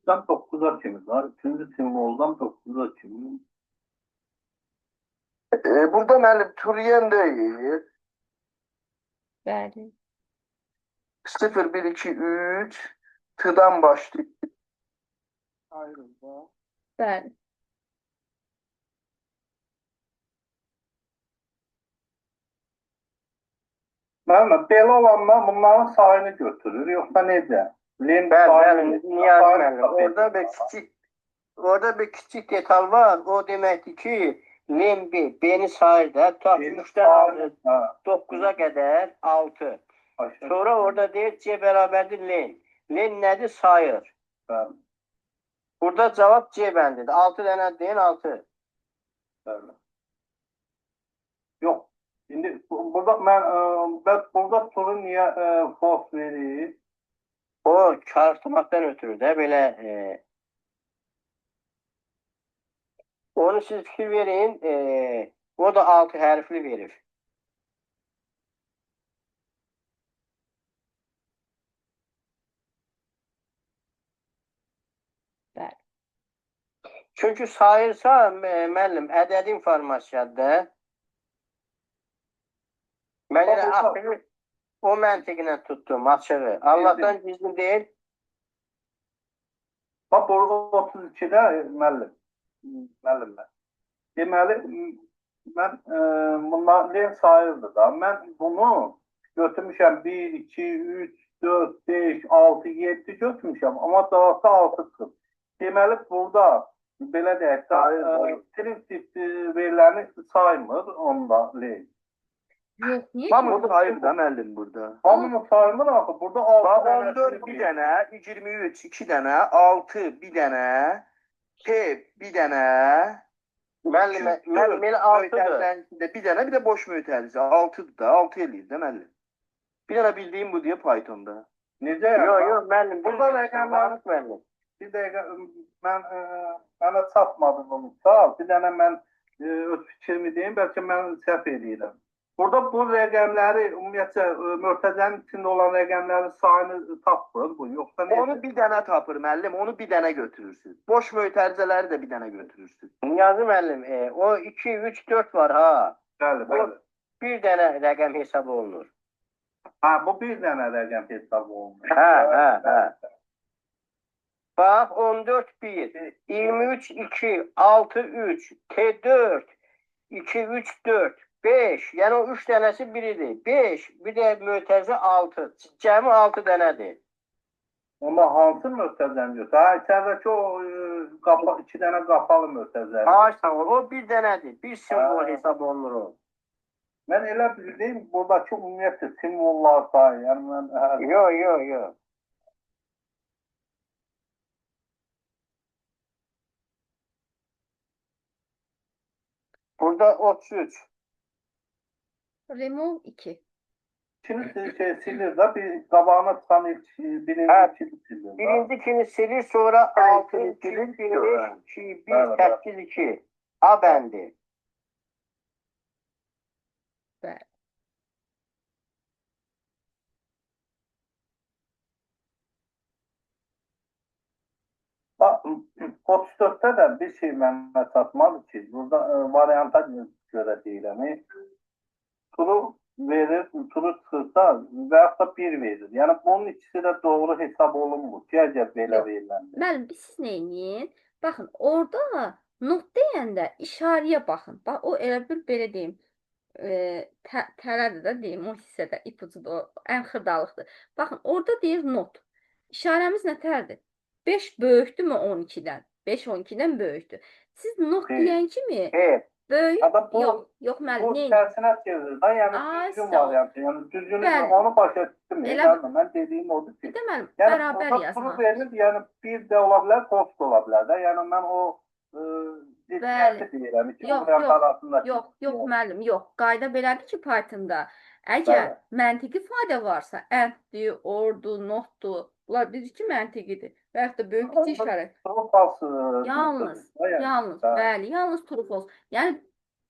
Sen 9'a kimi var. Üçüncü simvoldan 9'a kimi. Burada müəllim Turiyen deyil. Bəli. 0, 1, 2, 3 T'dan başlayır. Ayrılma. Bəli. Mənim belə olanlar bunların sayını götürür. Yoksa necə? Len Bəli, Niyazi müəllim. Orada bir kiçik detal var. O deməkdir ki, len B, B'ni sayır da, ta 3'dən aldı 9'a qədər 6. Sonra orada deyir C bərabərdir len. Len nədir? Sayır. Bəli, Burada cavab C bəndidir. 6 dənə deyin 6. bəli. Yox. Şimdi burada ben burada soru niye false verir? O çarptırmaktan ötürü de belə onu siz fikir verin. O da 6 hərfli verir. Bəli. Çünkü sayırsa müəllim ədəd informasiyadır. Mən elə axırı o məntiqlə tutdum açığı. Allah'tan gizli deyil. Bak burada 32'de müəllimlər. Deməli, mən bunlar len sayırdı da. Mən bunu götürmüşəm 1, 2, 3, 4, 5, 6, 7 götürmüşəm. Amma cavabda 6 çıxıb. Deməli, burada belə deyək də, trim verilərini saymır onda len. Yox, niyə? Hamı sayır da müəllim burada. Hamını saymır axı. Burada 6 Bax, dənə 14 bir dənə, 23 2 dənə, 6 bir dənə, P bir dənə, Müəllim elə 6'dır. mötərizənin içində bir dənə, bir də boş mötərizə. 6'dır da, 6 eləyir də müəllim. Bir dənə bildiyim bu deyə Pythonda. Necə yəni? Yok müəllim. Burada rəqəmlər müəllim. bir dəqiqə mənə çatmadı bu misal. Bir dənə mən öz fikrimi deyim, bəlkə mən səhv eləyirəm. Burada bu rəqəmləri ümumiyyətcə mötərizənin içində olan rəqəmlərin sayını tapır bu. Yoxsa necə? Onu bir dənə tapır müəllim, onu bir dənə götürürsün. Boş mötərizələri də bir dənə götürürsün. Niyazi müəllim, o 2, 3, 4 var ha. Bəli, bəli. Bir dənə rəqəm hesab olunur. Ha, bu bir dənə rəqəm hesab olunur. Hə. Bax 14 1, 23 2, 6 3, T 4, 2 3 4, 5. Yəni o 3 dənəsi biridir. 5, bir də mötərizə 6. Cəmi 6 dənədir. Amma hansı mötərizəni yox? Ha, içəridəki o 2 dənə qapalı mötərizə. Ay sağ ol. O bir dənədir. Bir simvol hesab olunur o. Mən elə bildim, buradakı ümumiyyətlə simvollar sayı. Yəni mən Yo. Burada 33. Remove 2. Şimdi silir de bir qabağına çıxan birinci Evet. silir. Birincikini silir, sonra 6, 2, 1, 5, 2, 1, 8, 2. A bəndi. Bəli. Bax, 34'te də bir şey mənə çatmadı ki, burada varianta görə deyirəm. True verir, true çıxırsa və yaxud da 1 verir. Yəni bunun ikisi də doğru hesab olunmur. Əgər belə Yox. veriləndə. Müəllim, siz nə edin? Baxın, orada not deyəndə işarəyə baxın. Bax, o elə bir belə deyim. tələdir də deyim, o hissədə ipucudur, o ən xırdalıqdır. Baxın, orada deyir not. İşarəmiz nətərdir? 5 böyükdürmü 12-dən? 5 12-dən böyükdür. Siz not Deyil. deyən kimi Evet. böyük, Adam bu- yox Bu müəllim, neyin? tərsinə çevirir da, yəni Ay, düzgün sağ ol. variantı, yəni düzgünü Bəli. onu başa düşdüm. Elə- Yəni mən dediyim odur ki, Deməli, yəni bərabər burada yazmaq. turu verilir, yəni bir də ola bilər, post da ola bilər də. Yəni mən o ziddiyyəti deyirəm ki, Yox, variant yox, arasında. Yox müəllim, yox. Qayda belədir ki, Pythonda əgər Bəli. məntiqi ifadə varsa, and-dir, or-dur, not-dur, bunlar bir iki məntiqidir. Və yaxud da böyük kiçik işarət. True false. Yalnız, bəli, yalnız true false. Yəni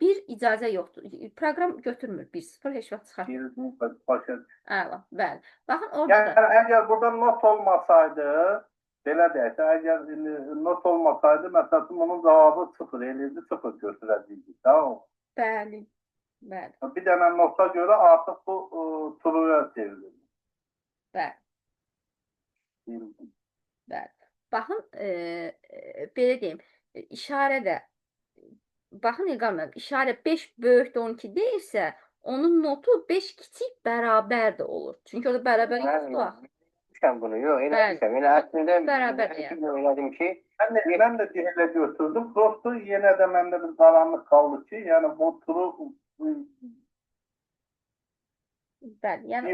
bir icazə yoxdur. Proqram götürmür 1-0 heç vaxt çıxartmır. Başa. Əla, bəli. Baxın orada Yəni əgər burada not olmasaydı, belə deyək, əgər not olmasaydı, məsələn, bunun cavabı 0 eləyirdi, 0 götürəcəkdik. Tamam. bəli, bəli, Bir dənə nota görə artıq bu true'a çevrilir. bəli. Bəli. Baxın, belə deyim, işarədə baxın İlqar müəllim, işarə 5 böyükdür 12 deyirsə, onun notu 5 kiçik bərabər də olur. Çünki orada bərabər yoxdur axı. Bilmirəm bunu. Yox, elə Bəli. bilmirəm. Elə əslində Bərabər mən elədim ki, Mən də elə götürdüm. Prosto yenə də məndə bir qaranlıq qaldı ki, yəni bu turu Bəli, yəni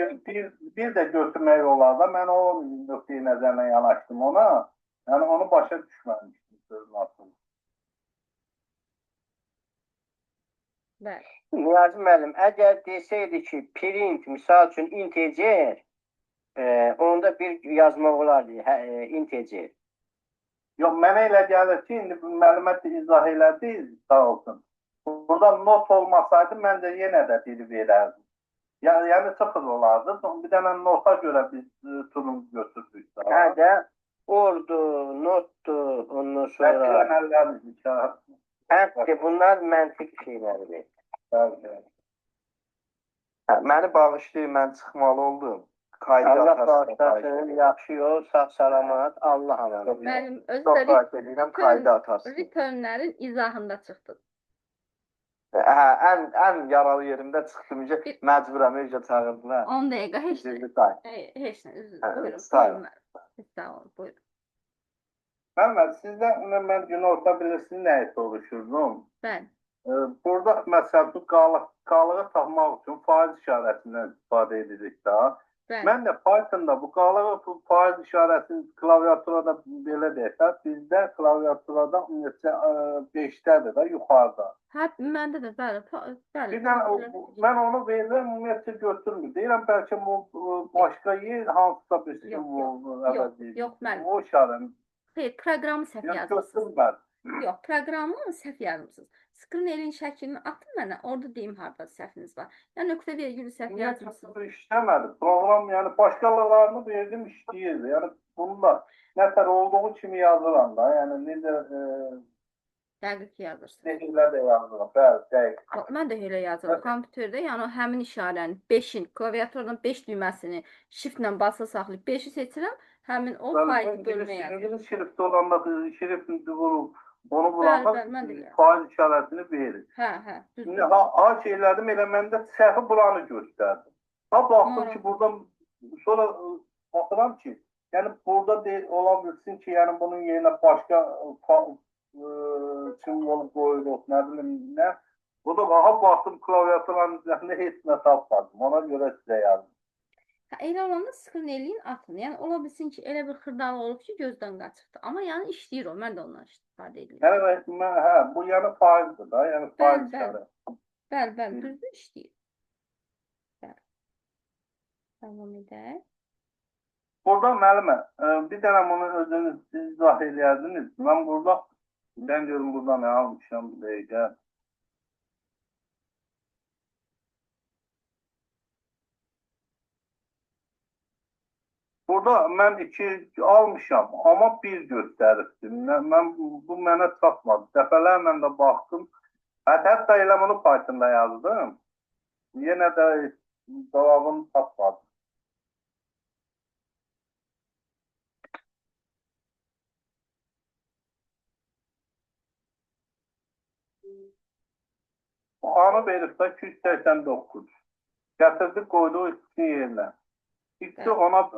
bir də götürmək olar da, mən o nöqteyi nəzərlə yanaşdım ona. Yəni onu başa düşməmişdim sözün aslında. bəli. Niyazi müəllim, əgər desəydi ki, print, misal üçün integer, onda bir yazmaq olardı, integer. Yox, mənə elə gəlir ki, indi müəllimə izah elədi, sağ olsun. Burada not olmasaydı, mən də yenə də biri verərdim. Yəni 0 olardı. Bir dənə nota görə biz turunu götürdük. Hə də, ordu, notdu, ondan sonra... Hətta bunlar məntiq şeylərdir. Məni bağışlayın, mən çıxmalı oldum. Kaydı Allah atarsın. bağışlasın, yaxşı yol, sağ salamat, Allah amanı. Mənim özü Çox də xahiş edirəm, kaydı atarsın. returnlərin izahında çıxdı. Hə, ən yaralı yerimdə çıxdım ki, məcburam evə çağırdılar. 10 dəqiqə heç nə. Üzrlü say. Heç nə, buyurun. Sağ olun. Sağ olun, buyurun. Məmməd, sizdən mən günorta bilirsiniz nəyi soruşurdum? Bəli. Burada məsələn bu qalığı tapmaq üçün faiz işarəsindən istifadə edirik də. Bəli. Mən də Pythonda bu qalığı faiz işarəsini klaviaturada belə deyək, bizdə klaviaturada ümumiyyətlə 5-dədir də yuxarıda. Hə, məndə də bəli. Bir dənə mən onu verirəm, ümumiyyətlə götürmür. Deyirəm bəlkə bu başqa yer hansısa bir simvol yox, mənim. O işarəni. Xeyr, proqramı səhv yazmısınız. Yox, proqramı səhv yazmısınız. Screen şəklini atın mənə, orada deyim harda səhviniz var. Yəni nöqtə virgülü səhv yazmısınız. İşləmədi. Proqram, yəni başqalarını verdim işləyirdi. Yəni bunu da nətər olduğu kimi yazıram da. Yəni necə Dəqiq yazırsınız. Necələr də yazıram. Bəli, dəqiq. Mən də elə yazıram. Kompüterdə, yəni həmin işarənin 5-in, klaviaturdan 5 düyməsini shiftlə basa saxlayıb 5-i seçirəm. Həmin o faizi bölməyə yazıram. İngilis şriftdə olanda şriftini vurub onu vuranda faiz işarəsini verir. Hə, düzdür. Ha şeylədim elə məndə səhvi buranı göstərdi. Ha baxdım ki, burada sonra baxıram ki, yəni burada ola bilsin ki, yəni bunun yerinə başqa simvol qoyulub, nə bilim nə. O da baxdım klaviaturanın üzərində heç nə tapmadım. Ona görə sizə yazdım. Elə olanda screen eləyin, atın. Yəni ola bilsin ki, elə bir xırdalı olub ki, gözdən qaçıqdır. Amma yəni işləyir o. Mən də ondan istifadə edirəm. Hə, bu yəni faizdir da, yəni faiz işarə. Bəli, düzdür, işləyir. Bəli. Davam edək. Burada müəllimə, bir dənə bunu özünüz izah eləyərdiniz. Mən burada, ben diyorum burada ne almışam bir dəqiqə. Burada mən 2 almışam, amma 1 göstəribdim. Mən bu mənə çatmadı. Dəfələrlə də baxdım. Hətta elə bunu Pythonda yazdım. Yenə də cavabını tapmadım. Cavabı verib də 289. Gətirdik, qoyduq x yerinə. X-i ona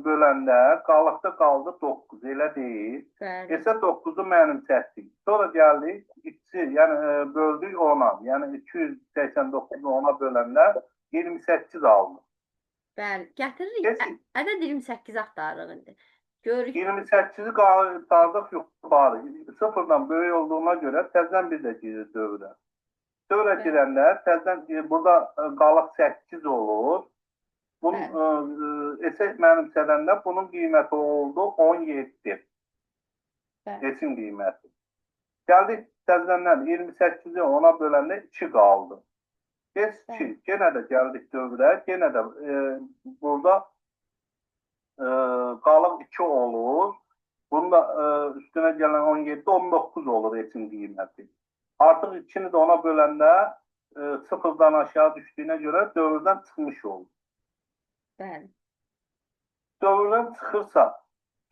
böləndə qalıqda qaldı 9, elə deyil. Bəli. Isə 9-u mənimsətdik. Sonra gəldik, x-i böldük 10-a. Yəni 289-u 10-a böləndə 28 aldı. Bəli. Gətiririk. Ədəd 28 axtarırıq indi. Görürük. 28-i qaldıq yuxarı. Sıfırdan böyük olduğuna görə təzdən bir də girir dövrə. Dövrə girəndə təzdən burada qalıq 8 olur. Bunun esə mənimsədəndə bunun qiyməti oldu 17. Esin qiyməti. Gəldik təzədən 28-i ona böləndə 2 qaldı. Geç 2. Yenə də gəldik dövrə. Yenə də burada qalıq 2 olur. Bunun da üstünə gələn 17, 19 olur esin qiyməti. Artıq 2-ni də ona böləndə sıfırdan aşağı düşdüyünə görə dövrdən çıxmış olur. Bəli. Dövrdən çıxırsa,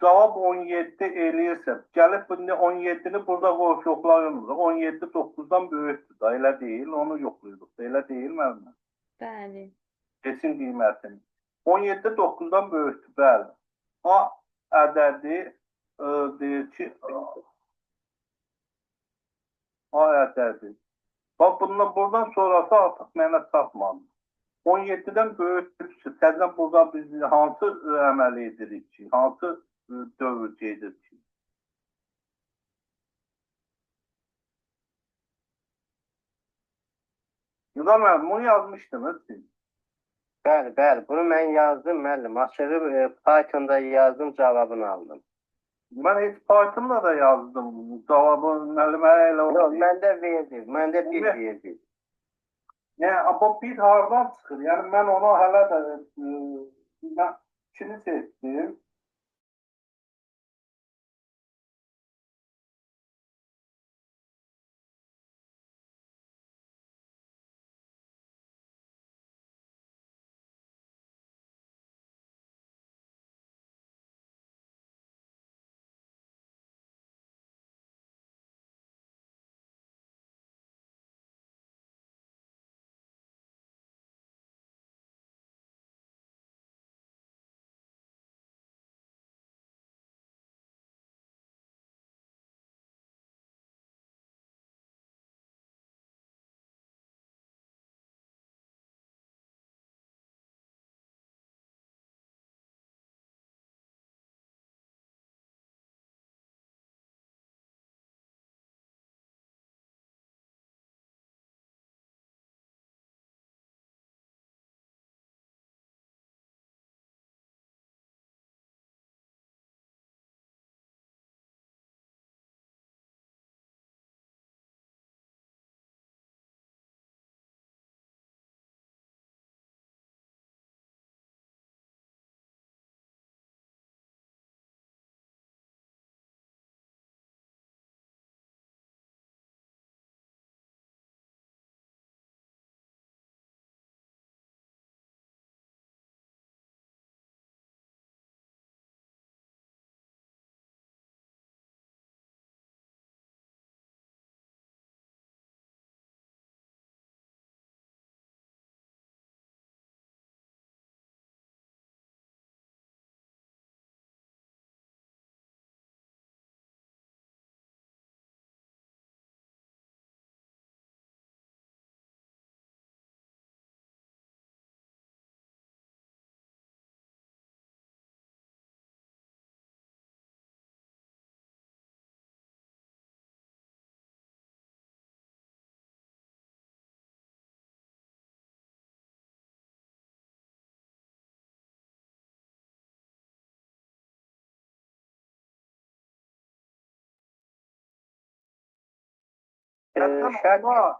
cavab 17 eləyirsə, gəlib 17-ni burada qoyub yoxlayırıq. 17 9-dan böyükdür da, elə deyil, onu yoxlayırıq da, elə deyil müəllimə. Bəli. Esin qiymətini. 17 9-dan böyükdür, bəli. A ədədi deyir ki, A ədədi. Bax, buradan sonrası artıq mənə çatmadı. 17-dən böyükdür. Təzdən burada biz hansı əməl edirik ki? Hansı dövr gedir ki? Yudan müəllim, bunu yazmışdınız siz. Bəli, bəli. Bunu mən yazdım müəllim. Açırıb Python'da yazdım, cavabını aldım. Mən heç Python'da da yazdım. Cavabı müəllimə elə oldu. Yox, məndə verdi. Məndə bir verdi. Yəni, amma bir hardan çıxır? Yəni, mən ona hələ də ikini seçdim.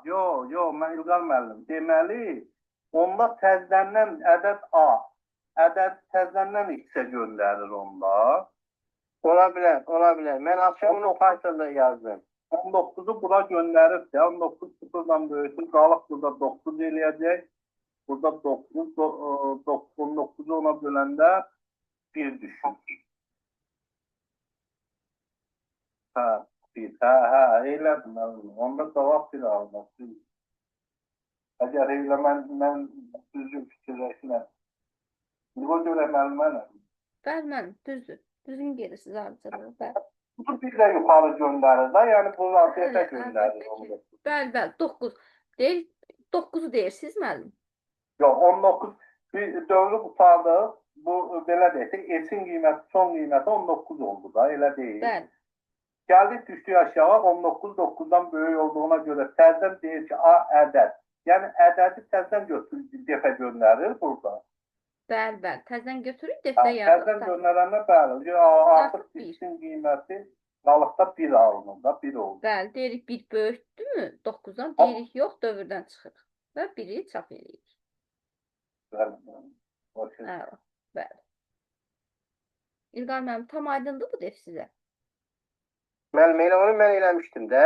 Yox, mən İlqar müəllim. Deməli, onda təzədən ədəd A, ədəd təzədən X-ə göndərir onda. Ola bilər, ola bilər. Mən açıb bunu Python'da yazdım. 19-u bura göndərib də, 19 sıfırdan böyütür, qalıq burada 9 eləyəcək. Burada 19-u ona böləndə 1 düşür. Hə, elədim. Onda cavab bir almaq. gərək elə mən düzgün fikirləşməm. O görə müəllimə Bəli, müəllim, düzdür. Düzgün gelirsiniz arıcılığı. Bəli. bu bir də yuxarı göndərir də, yəni bunu ATS Bəli, göndərir. əlbəttə ki. Bəli, bəli, 9. Deyil, 9-u deyirsiniz müəllim. Yox, 19 bir dövrü qurtardıq. Bu belə deyək, esin qiyməti, son qiyməti 19 oldu da, elə deyil. Bəli. Gəldik düşdük aşağı 19 9-dan böyük olduğuna görə təzədən deyir ki, A ədəd. Yəni ədədi təzədən götürür, dəfə göndərir burada. Bəli, bəli. Təzədən götürüb Hə, dəftərə yazılır. təzədən göndərəndə bəli, artıq esin qiyməti qalıqda 1 alınır da, 1 oldu. Bəli, deyirik 1 böyükdürmü? 9-dan deyirik yox, dövrdən çıxırıq və 1-i çap edirik. Bəli. Hə, bəli. İlqar müəllim, tam aydındır bu def sizə? Müəllim, elə onu mən eləmişdim də.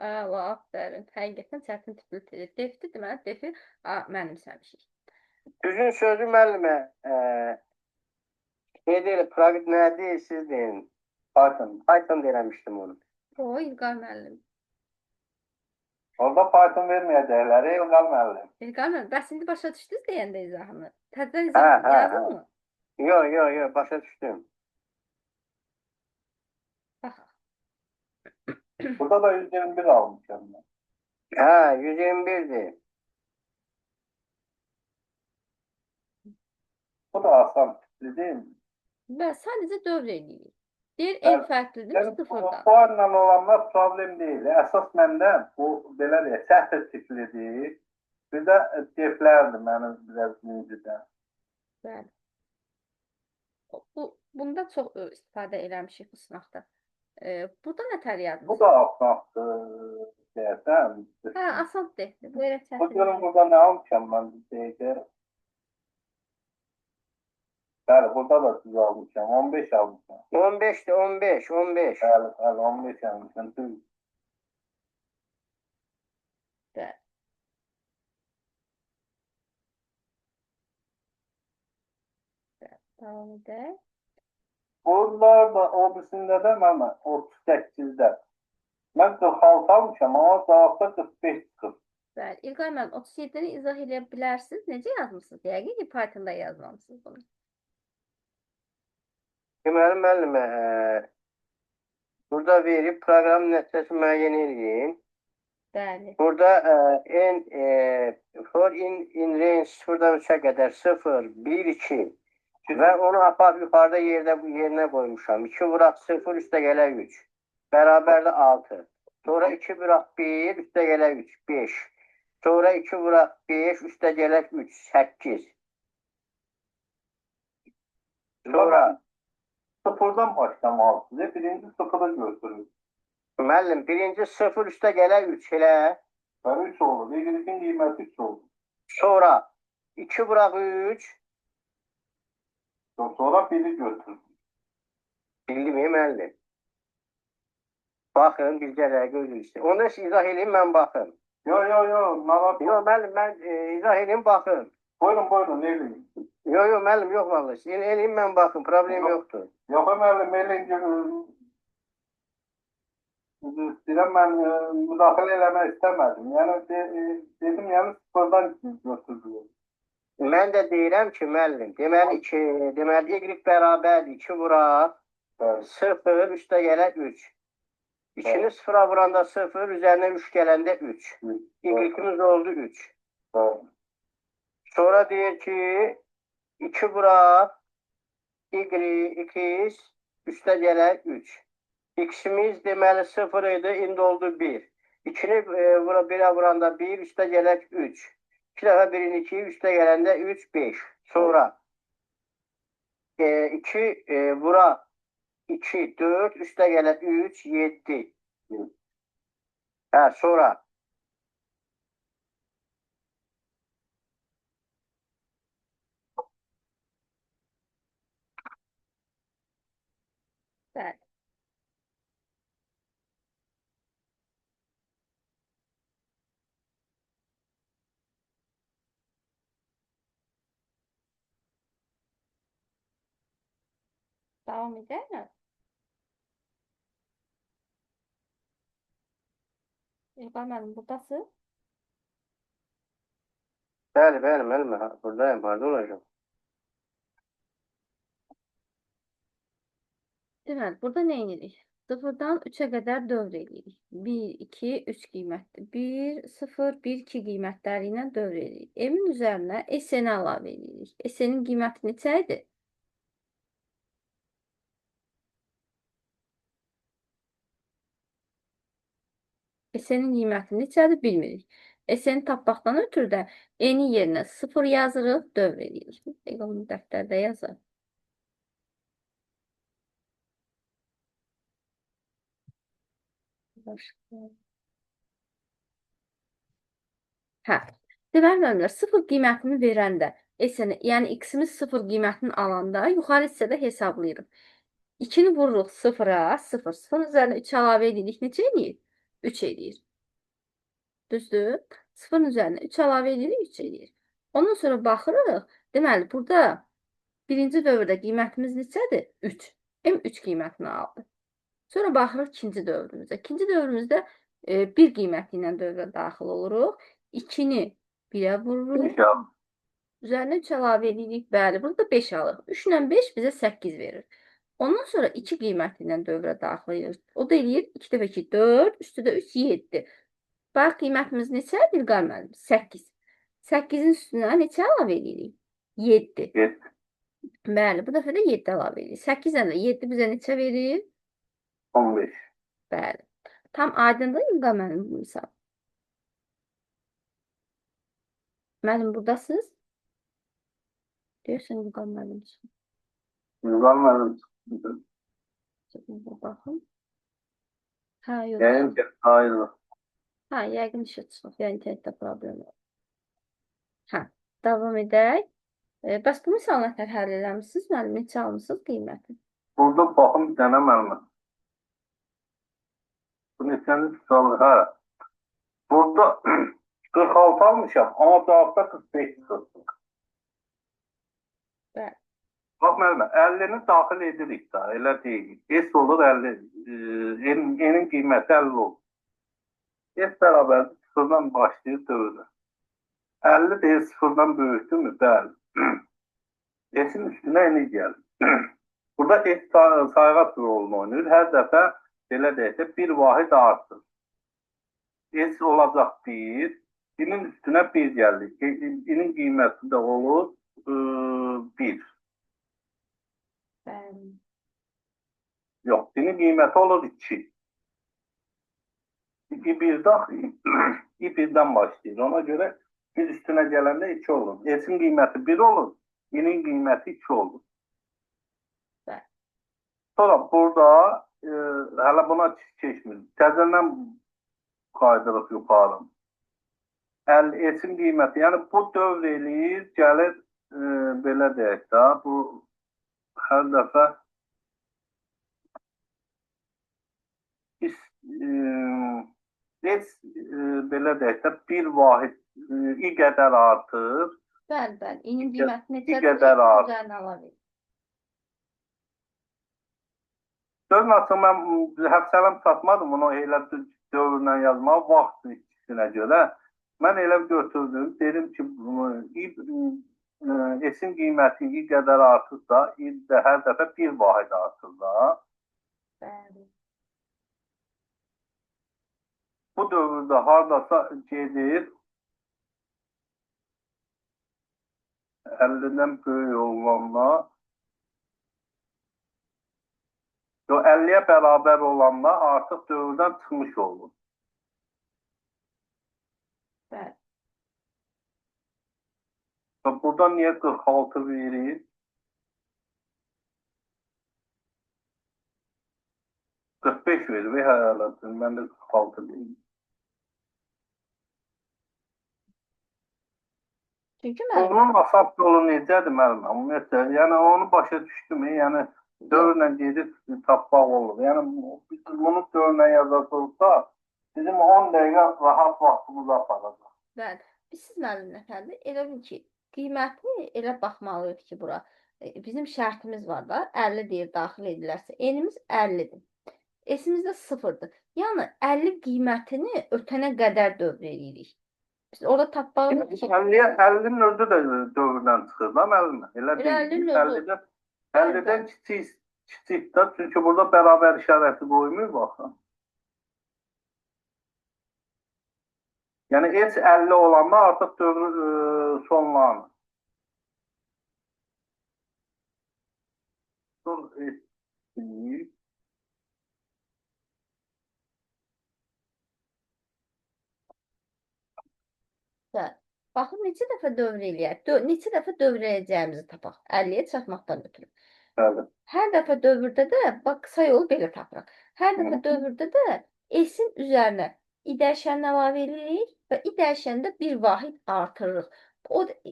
Əla, aferin. Həqiqətən çətin tipli defdir, deməli defi mənimsəmişik. Düzün sözü müəllimə, ne deyil, proqram nə deyil, siz deyin. Python eləmişdim onu. O, İlqar müəllim. Orada Python verməyəcəklər, İlqar müəllim. İlqar müəllim, bəs indi başa düşdünüz deyəndə izahını? Təzədən Hə, izah hə, yazır mı? Yox, başa düşdüm. Baxaq. Burada da 121 almışam mən. Hə, 121'dir. Bu da asan tipli değil mi? Və sadəcə dövr eləyirik. Deyir, Bəli. en fərqlidir Yəni, sıfırdan. bu anla olanlar problem deyil. Əsas məndə bu, belə deyək, sətr tiplidir. Bir də deflərdir mənim biraz incidən. Bəli. Bunda çox istifadə eləmişik bu sınaqda. Burada nə tər Bu yazmışsınız? da asandır deyəsən. Hə, asan defdir. Bu elə Bu görün çətin. burada nə almışam mən deyəcək. Bəli, burada da düz almışam. 15 almışam. 15'dir, 15. Bəli, 15 almışam. Düz. Bəli. Davam edək. Bunlar da o birisində də mən 38-də. Mən 46 almışam, amma cavabda 45 çıxır. Bəli. İlqar müəllim, 37-ni izah edə bilərsiniz. Necə yazmısınız? Yəqin ki, Pythonda yazmamısınız bunu. Deməli, müəllimə, burada verib proqram nəticəsi müəyyən edin. Bəli. Burada for in range 0-dan 3'ə qədər 0, 1, 2 və onu aparıb yuxarıda yerinə qoymuşam. 2 vuraq 0, üstə gələ 3. Bərabərli 6. Sonra 2 vuraq 1, üstə gələ 3, 5. Sonra 2 vuraq 5, üstə gələ 3, 8. Sonra Sıfırdan başlamalısınız. Birinci sıfıra götürün. müəllim, birinci 0 üstə gələ 3 elə. Və 3 olur. İlkin qiyməti 3 olur. Sonra 2 vuraq 3. Sonra 1'i götürün. Bildim müəllim. Baxın, bircə dəqiqə özünüzü. Onu izah edeyim, mən baxın. Yo. Narahat Yox, müəllim, mən izah edeyim, baxın. Buyurun, eləyin. Yox, müəllim, yox vallahi. Eləyim, mən baxın, problem yoxdur. Yox, müəllim, eləyin. İstəyirəm, mən müdaxilə eləmək istəmədim. Yəni, dedim, sıfırdan götürdüm. Mən də deyirəm ki, müəllim, deməli, y bərabərdir 2 vuraq, 0 üstə gələ 3. 2-ni 0'a vuranda 0, üzərinə 3 gələndə 3. Y-imiz oldu 3. Sonra deyir ki, 2 vuraq, x üstə gələ 3. X-imiz deməli 0 idi, indi oldu 1. 2'ni 1'ə vuranda 1, üstə gələ 3. 2 dəfə 1'in 2, üstə gələndə 3, 5. Sonra 2 vuraq 2, 4, üstə gələ 3, 7. Hə, sonra Bəli. Davam edək mi? İlqar müəllim, buradasınız? Bəli, bəli, müəllim. Buradayım, harda olacağım? Deməli, burada nə edirik? 0-dan 3-ə qədər dövr edirik. 1, 2, 3 qiymətli. 1, 0, 1, 2 qiymətləri ilə dövr edirik. M-in üzərinə SN-i əlavə edirik. SN-in qiyməti neçə idi? SN-in qiyməti neçədir bilmirik. SN-i tapmaqdan ötürü də N-in yerinə 0 yazırıq, dövr edirik. Bunu dəftərdə yazaq. Başqa. Hə. Deməli, müəllimlər, 0 qiymətini verəndə, yəni x-imiz 0 qiymətini alanda yuxarı hissədə hesablayırıq. 2-ni vururuq 0-a, 0. 0-ın üzərinə 3 əlavə edirik. Neçə edir? 3 edir. Düzdür? 0-ın üzərinə 3 əlavə edirik, 3 edir. Ondan sonra baxırıq. Deməli, burada birinci dövrdə qiymətimiz neçədir? 3. M 3 qiymətini aldı. Sonra baxırıq ikinci dövrümüzdə. İkinci dövrümüzdə 1 qiyməti ilə dövrə daxil oluruq. 2-ni 1-ə vururuq. Üzərinə 3 əlavə edirik. Bəli, burada 5 alırıq. 3 ilə 5 bizə 8 verir. Ondan sonra 2 qiyməti ilə dövrə daxil edirik. O da eləyir 2 dəfə 2, 4, üstüdə 3, 7. Bax, qiymətimiz neçədir, İlqar müəllim? 8. 8-in üstünə neçə əlavə edirik? 7. Bəli, bu dəfə də 7 əlavə edirik. 8 ilə də 7 bizə neçə verir? 15. Bəli. Tam aydındır, İlqar müəllim, bu misal. Müəllim, buradasınız? Deyirsən, İlqar müəllim. İlqar müəllim. Baxın. Hə, yox. Yəqin ki, ayrılıq. Hə, yəqin işə çıxıb. Yəni, internetdə problem var. Hə, davam edək. Bəs bu misal nətər həll eləmişsiniz? Müəllim, neçə almışsınız qiyməti? Burada baxın bir dənə müəllim. Bu neçənin tutalım? Hə. Burada 46 almışam, amma cavabda 45 çıxır. Bəli. Bax müəllimə, 50-ni daxil edirik da, elə deyil. S olur 50, N-in qiyməti 50 olur. S bərabər 0-dan başlayır dövrdə. 50 deyil 0-dan böyükdür mü? Bəli. S-in üstünə N gəlir. Burada S sayğat rolunu oynayır. Hər dəfə belə deyək də bir vahid artır. S olacaq 1, N-in üstünə 1 gəlir. N-in qiyməti də olur 1. Bəli. Yox, N-in qiyməti olur 2. 2 1-dən başlayır. Ona görə bir üstünə gələndə 2 olur. S-in qiyməti 1 olur, N-in qiyməti 2 olur. Bəli. Sonra burada hələ buna keçmir. Təzədən qaydırıq yuxarı. S-in qiyməti, yəni bu dövr eləyir, gəlir belə deyək də, bu hər dəfə belə deyək də, bir vahid i qədər artır. Bəli, bəli. İnin qiyməti neçədir? qədər artır. Üzərinə əlavə. Sözün açıq, mən həbsələm satmadım, bunu elə dövrlə yazmağa, vaxt ikisinə görə. Mən elə götürdüm, dedim ki, S-in qiyməti i qədər artırsa, i də hər dəfə bir vahid artır da. Bəli. Bu dövrdə haradasa gedir, 50-dən böyük olanla, 50-yə bərabər olanla artıq dövrdən çıxmış olur. Bəli. Burada niyə 46 verir? 45 verir və hələdir, mən də 46 verir. Çünki müəllim, Onun asab yolu necədir müəllim? Ümumiyyətlə, yəni onu başa düşdüm, yəni dövrlə gedib tapmaq olur. Yəni bunu dövrlə yazası olsa, bizim 10 dəqiqə rahat vaxtımız aparacaq. bəli. Biz siz müəllim nəfərdir. Elə bil ki, qiyməti elə baxmalıyıq ki, bura. Bizim şərtimiz var da, 50 deyir daxil edilərsə. N-imiz 50-dir. S-imiz də 0-dır. Yəni 50 qiymətini ötənə qədər dövr edirik. Biz orada tapmalıyıq ki, 50'nin özü de dövrden çıxır da müəllimə. Elə Elə deyil. 50'nin özü. 50'den kiçik də, çünki burada beraber işarəti qoymuyor baxın. Yəni heç 50 olanda artıq dövr sonlanır. Son etkinlik. Bəli. Baxın neçə dəfə dövr eləyək. Neçə dəfə dövr eləyəcəyimizi tapaq. 50-yə çatmaqdan ötürü. Bəli. Hər dəfə dövrdə də bax qısa yolu belə tapırıq. Hər dəfə dövrdə də S-in üzərinə i dəyişənini əlavə edirik və i dəyişənində bir vahid artırırıq. O i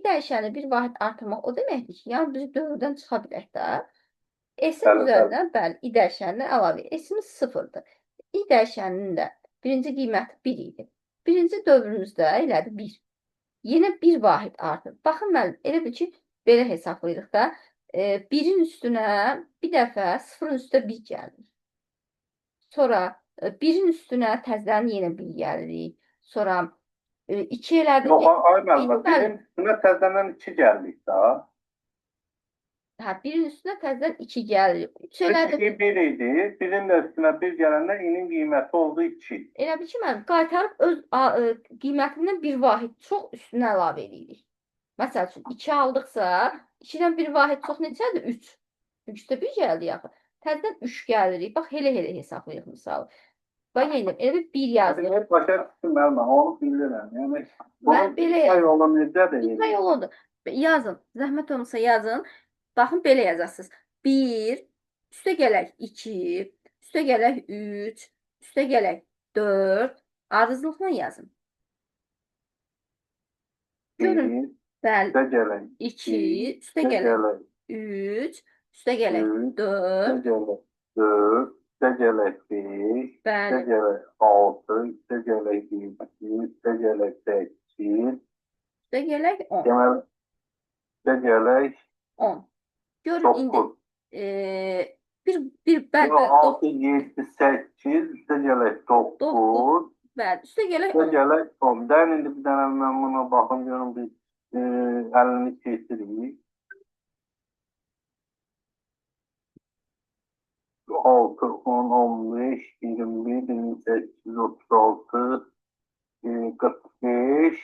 dəyişəni bir vahid artırmaq o deməkdir ki, yəni biz dövrdən çıxa bilək də. S-in Bəli, üzərinə bəli i dəyişənini əlavə. S-imiz 0-dır. i dəyişəninin də birinci qiyməti 1 idi. Birinci dövrümüzdə elədi 1. Yenə bir vahid artır. Baxın müəllim, elə bil ki, belə hesablayırıq da. 1-in üstünə bir dəfə 0-ın üstə 1 gəlir. Sonra 1-in üstünə təzədən yenə 1 gəlirik. Sonra 2 elədik. Yox, ay müəllimə, 1-in üstünə təzədən 2 gəldik daha. Hə, 1-in üstünə təzədən 2 gəlir. 3 elədik. 2 1 idi. 1-in də üstünə 1 gələndə inin qiyməti oldu 2. Elə bil ki, müəllim, qaytarıb öz qiymətindən bir vahid çox üstünə əlavə edirik. Məsəl üçün 2 aldıqsa, 2-dən bir vahid çox neçədir? 3. 3-də 1 gəldi yaxı. Təzədən 3 gəlirik. Bax, elə hesablayırıq misalı. Bax, yenə elə bir yazılır. Hep başa düşdüm müəllimə, onu bilirəm. Yəni, Mən belə yolu necədir? İlk yoludur. Yazın. Zəhmət olmasa yazın. Baxın, belə yazasınız. 1, üstə gələk 2, üstə gələk 3, üstə gələk 4. Ardıcılıqla yazın. Görün. Bəli. Üstə gələk 2, üstə gələk 3, üstə gələk 4. Üstə gələk 4, üstə gələk 5, üstə Bəli. gələk 6, üstə gələk 7, üstə gələk 8, Üstə gələk 10. deməli, üstə gələk 10. Görün indi 9. bəli, 6, 7, 8, üstə gələk 9, bəli, üstə gələk üstə 10. gələk 10. Dəyin indi bir dənə mən buna baxım, görün bir 50-ni keçirik. 6, 10, 15, 21, 28, 36, 45.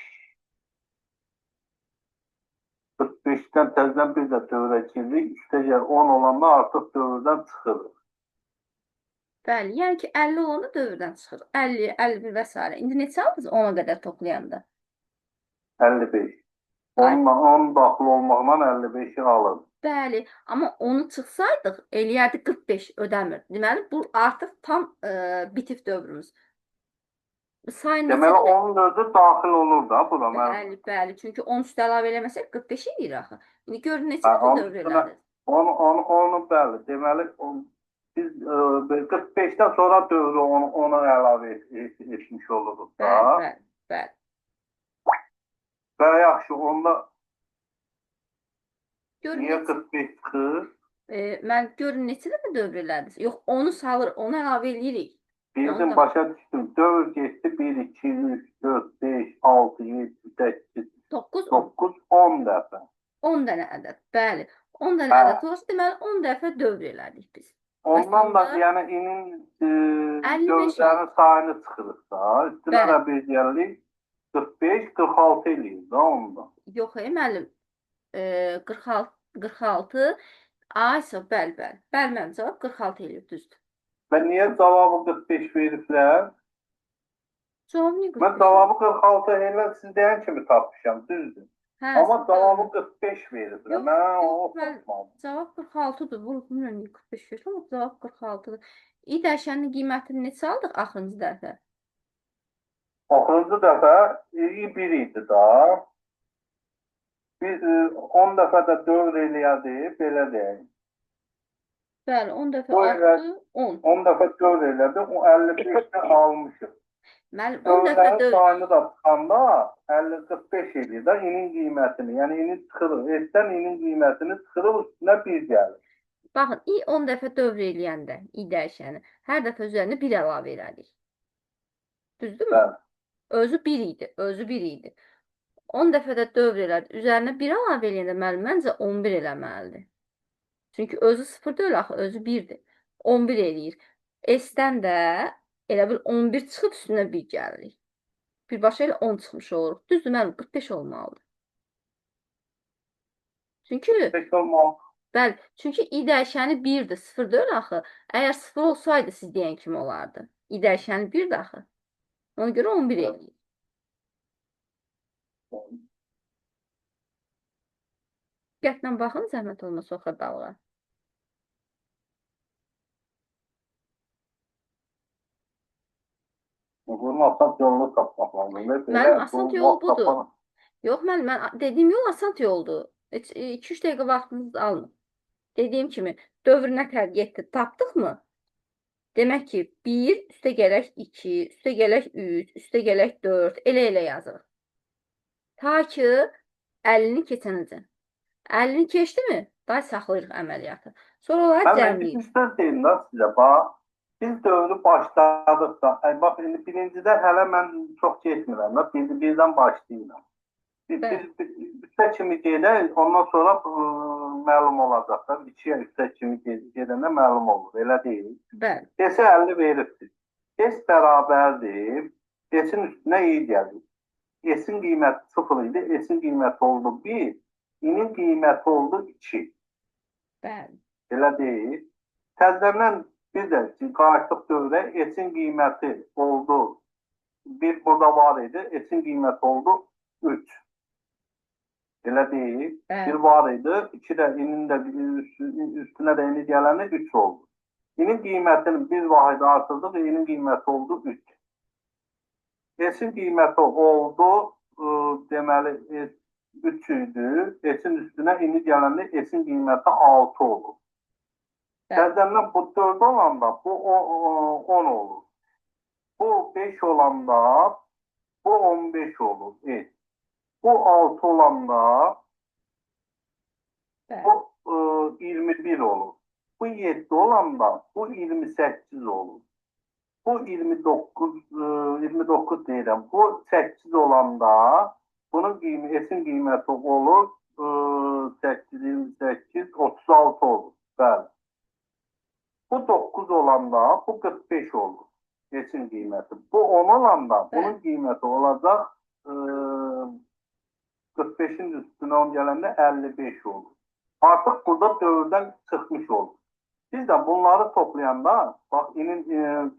45-dən təzədən bir də dövrə giririk. Üstə gəl 10 olanda artıq dövrdən çıxırıq. Bəli, yəni ki 50 olanda dövrdən çıxır. 50, 51 və s. İndi neçə aldınız 10-a qədər toplayanda? 55. Onunla 10 daxil olmaqla 55-i alır. Bəli, amma onu çıxsaydıq eləyərdi 45 ödəmir. Deməli bu artıq tam bitif dövrümüz. Sayın Deməli onun özü daxil olur da bura. Bəli, bəli. Çünki 10 üstə əlavə eləməsək 45 edir axı. İndi görün neçə dəfə dövr elədiniz. Onu bəli. Deməli biz 45-dən sonra dövrü ona əlavə etmiş oluruq da. Bəli, bəli. Və yaxşı, onda Görün niyə 45 çıxır? Mən görün neçə dəfə dövr elədiniz. Yox, onu salır, onu əlavə eləyirik. Bizim başa düşdüm. Dövr getdi 1, 2, 3, 4, 5, 6, 7, 8, 9, 10 dəfə. 10 dənə ədəd. Bəli. 10 dənə ədəd olsa, deməli 10 dəfə dövr elədik biz. Ondan da yəni inin dövrlərin sayını çıxırıq da. Üstünə də bir gəlirik. 45, 46 eləyir da onda. Yox, müəllim. 46. Aysa, bəli. Bəli, mənim cavab 46 eləyir, düzdür. Və niyə cavabı 45 veriblər? Cavab niyə 45? Mən cavabı 46 elə siz deyən kimi tapmışam, düzdür. Amma cavabı 45 veriblər. Mən o tapmadım. Cavab 46-dır. Bilmirəm niyə 45 verir, amma cavab 46-dır. İ dəyişənin qiymətini neçə aldıq axırıncı dəfə? Axırıncı dəfə 1 idi da. 10 dəfə də dövr eləyədi, belə deyək. Bəli, 10 dəfə artdı, 10. 10 dəfə dövr elədi, o 55-də almışıq. Müəllim, 10 dəfə Dövrlərin sayını da çıxanda 50-45 edir də inin qiymətini. Yəni inin çıxırıq, etdən inin qiymətini çıxırıq, üstünə 1 gəlir. Baxın, i 10 dəfə dövr eləyəndə i dəyişəni hər dəfə üzərinə 1 əlavə elədik. Düzdürmü? Bəli. Özü 1 idi. Özü 1 idi. 10 dəfə də dövr elədi. Üzərinə 1 əlavə eləyəndə müəllim məncə 11 eləməlidir. Çünki özü 0 deyil axı, özü 1-dir. 11 eləyir. S-dən də elə bil 11 çıxıb üstünə 1 gəlirik. Birbaşa elə 10 çıxmış oluruq. Düzdür müəllim, 45 olmalıdır. Çünki Peki olmalı. bəli, çünki i dəyişəni 1-dir, 0 deyil axı. Əgər 0 olsaydı siz deyən kimi olardı. i dəyişəni 1-dir axı. Ona görə 11 eləyir. Diqqətlə baxın, zəhmət olmasa o xədalığa. Bunun asant yolunu tapmaq lazımdır. Mənim asant yol budur. Yox, mən dediyim yol asant yoldur. 2-3 dəqiqə vaxtınız almır. Dediyim kimi, dövr nə tər getdi, tapdıqmı? Demək ki, 1, üstə gələk 2, üstə gələk 3, üstə gələk 4, elə yazırıq. Ta ki, 50-ni keçənəcən. 50-ni keçdimi? Daha saxlayırıq əməliyyatı. Sonra olaraq Mən bir cəmləyir. söz deyim də sizə, bax. Biz dövrü başladıqda, bax, indi birincidə hələ mən çox getmirəm da, birdən başlayıram. Üstə kimi gedək, ondan sonra məlum olacaq da, 2-yə üstə kimi gedəndə məlum olur, elə deyil. Bəli. S-ə 50 verirsiniz. S bərabərdir, S-in üstünə i gəlir. S-in qiyməti 0 idi, S-in qiyməti oldu 1, i-nin qiyməti oldu 2. Bəli. Elə deyil. Təzədən bir də qayıtdıq dövrə, S-in qiyməti oldu 1 burada var idi, S-in qiyməti oldu 3. Elə deyil. Bəli. 1 var idi, 2 də inin də üstünə də ini gələndə 3 oldu. İnin qiymətini 1 vahid artırdıq, inin qiyməti oldu 3. S-in qiyməti oldu, deməli 3 idi. S-in üstünə ini gələndə S-in qiyməti 6 olur. Təzədən bu 4 olanda bu 10 olur. Bu 5 olanda bu 15 olur. Bu 6 olanda bu 21 olur. Bu 7 olanda bu 28 olur. Bu 29 deyirəm. Bu 8 olanda bunun S-in qiyməti olur 8, 28, 36 olur. Bəli. Bu 9 olanda bu 45 olur. S-in qiyməti. Bu 10 olanda bunun qiyməti olacaq 45-in üstünə 10 gələndə 55 olur. Artıq burada dövrdən çıxmış olur. Biz də bunları toplayanda, bax, inin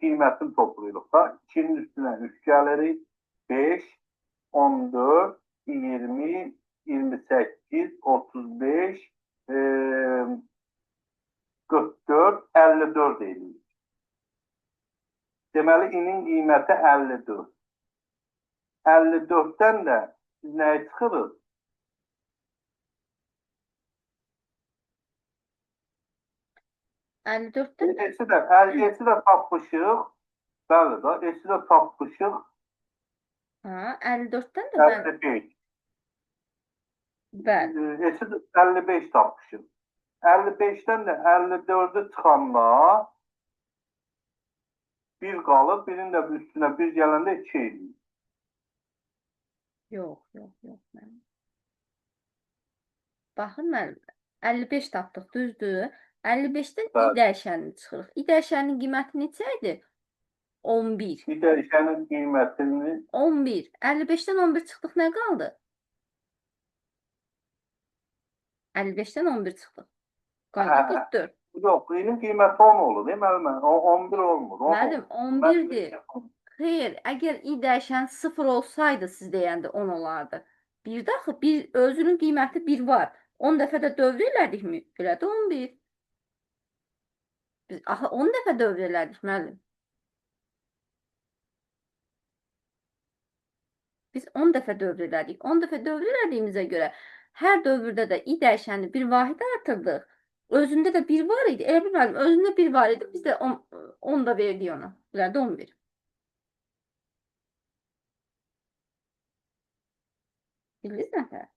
qiymətini toplayırıq da. 2-nin üstünə 3 gəlirik. 5, 14, 20, 28, 35, 44, 54 edirik. Deməli, inin qiyməti 54. 54-dən də biz nəyə çıxırıq? 54-dən S-i də tapmışıq. Bəli da, S-i də tapmışıq. 54-dən də 55. bəli. S-i də 55 tapmışıq. 55-dən də 54-ü çıxanda 1 qalır, birinin də üstünə 1 gələndə 2 edir. Yox. Mənim. Baxın, mənim 55 tapdıq, düzdür? 55-dən i dəyişənini çıxırıq. i dəyişənin qiyməti neçə idi? 11. Bir dəyişənin qiymətini 11. 55-dən 11 çıxdıq, nə qaldı? 55-dən 11 çıxdıq. Qaldı 44. Yox, inin qiyməti 10 olur, deməli mən. 11 olmur. Mənim 11-dir. Xeyr, əgər i dəyişən 0 olsaydı, siz deyəndə 10 olardı. Bir də axı, özünün qiyməti 1 var. 10 dəfə də dövr elədikmi? Elə də 11. Biz axı 10 dəfə dövr elədik, müəllim. Biz 10 dəfə dövr elədik. 10 dəfə dövr elədiyimizə görə hər dövrdə də i dəyişəni bir vahid artırdıq. Özündə də 1 var idi. Elə bir müəllim, özündə 1 var idi. Biz də 10 da verdik ona. Elə də 11. Bildiniz nəfər?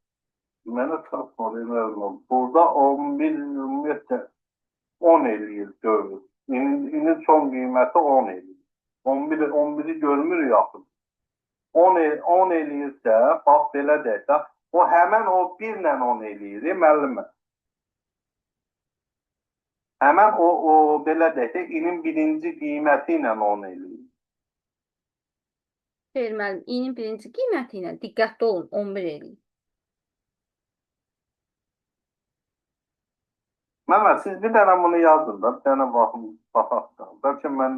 Mənə tapmadı. Burada 11 ümumiyyətlə 10 eləyir dövr. İnin son qiyməti 10 eləyir. 11'i görmür yaxın. 10 eləyirsə, bax belə deyək də, o həmən o 1 ilə 10 eləyir, müəllimə. Həmən o belə deyək də, ilin birinci qiyməti ilə 10 eləyir. Xeyr müəllim, inin birinci qiyməti ilə diqqətli olun, 11 eləyir. Məhəmməd, siz bir dənə bunu yazın da, bir dənə baxaq da. Bəlkə mən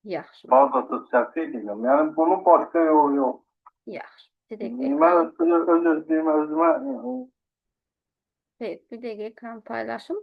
Yaxşı, bazada səhv edirəm. Yəni bunun başqa yolu yox. yaxşı. Bir dəqiqə Mən ekran, özümə xeyr, bir dəqiqə ekran paylaşım.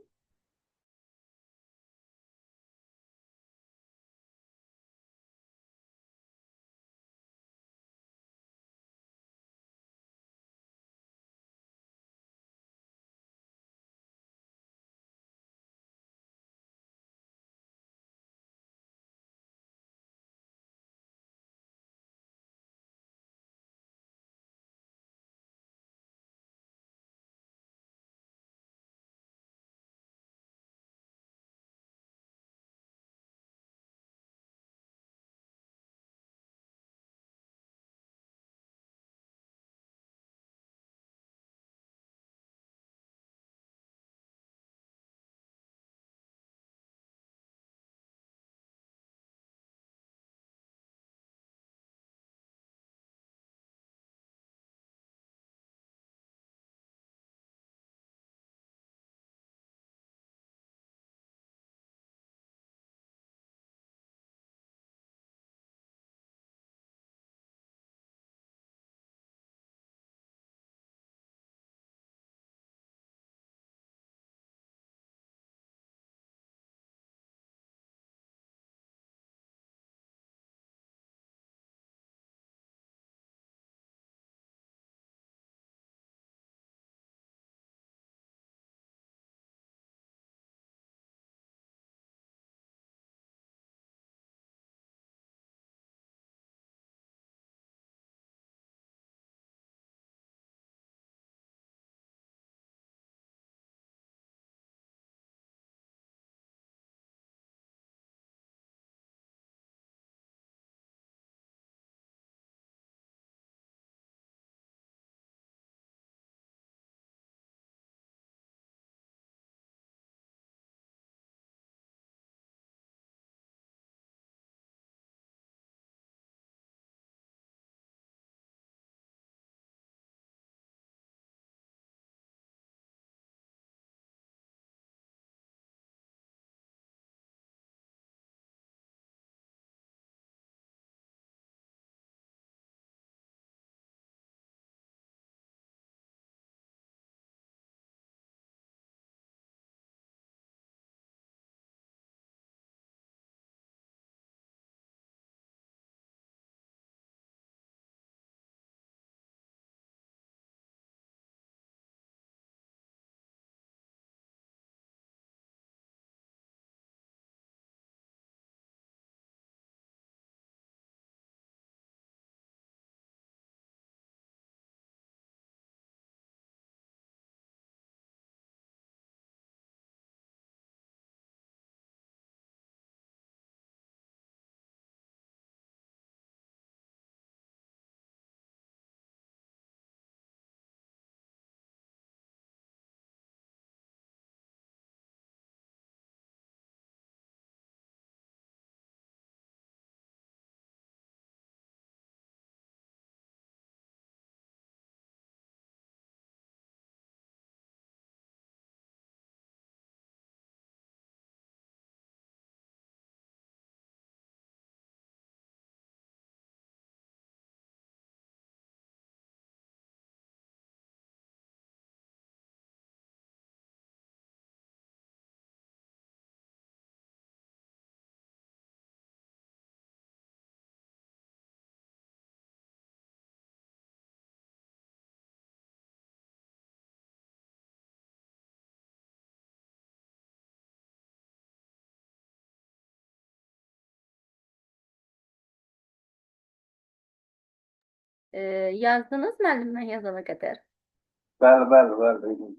Yazdınız müəllim mən yazana qədər?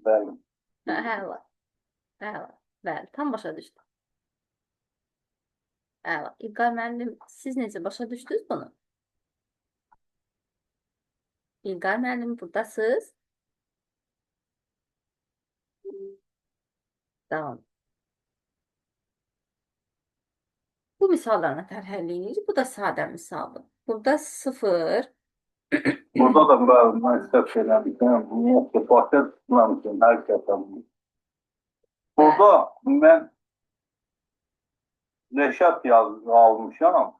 bəli. Əla, əla, bəli, tam başa düşdüm. Əla. İlqar müəllim, siz necə başa düşdünüz bunu? İlqar müəllim, buradasınız? Tamam. Bu misallarla fərqlənir. Bu da sadə misaldır. Burada 0. Burada da mən səhv eləmişəm. Ümumiyyətlə başa tutmamışam həqiqətən. Burada mən Rəşad almışam.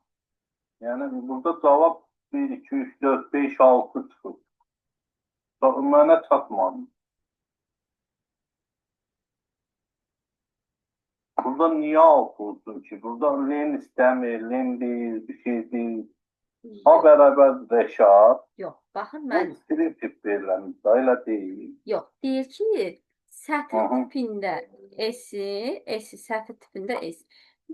Yəni burada cavab 1, 2, 3, 4, 5, 6 çıxır. Mənə çatmadı. Burada niyə 6 olsun ki? Burada Len istəmir, Len deyil, bir şey deyil. Ha bərabər Rəşad. Yox, baxın Bu mən stereotip verilmiş, da elə deyil. yox, deyir ki, sətir Aha. tipində S sətir tipində S.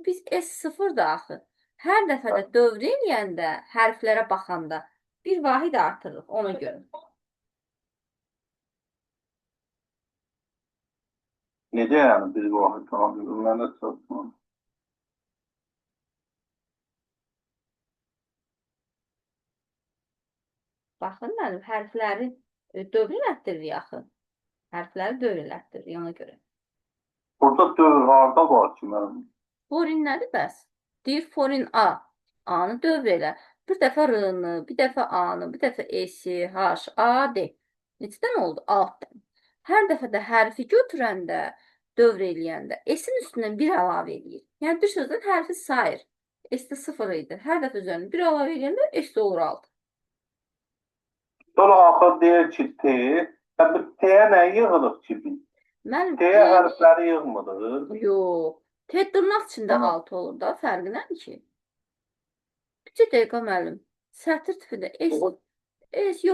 Biz S0 da axı. Hər dəfə də dövr eləyəndə, hərflərə baxanda bir vahid artırırıq ona görə. Necə yəni bir vaxt abi, mənə çatmadı. Baxın mənim hərfləri dövr elətdiririk axı. Hərfləri dövr elətdiririk ona görə. Burada dövr harda var ki mənim? Forin nədir bəs? Deyir forin A. A-nı dövr elə. Bir dəfə R-nı, bir dəfə A-nı, bir dəfə S, H, A, D. Neçədən oldu? 6 dənə. Hər dəfə də hərfi götürəndə, dövr eləyəndə S-in üstündən 1 əlavə eləyir. Yəni bir sözdən hərfi sayır. S-də 0 idi. Hər dəfə üzərinə 1 əlavə eləyəndə S olur 6. Sonra axır deyir ki T. Bu T-yə nə yığırıq ki biz? Mənim T-yə hərfləri yığmırıq. yox. T dırnaq içində Aha. 6 olur da. Fərqi nədir ki? Bir dəqiqə müəllim. Sətir tipində S yox.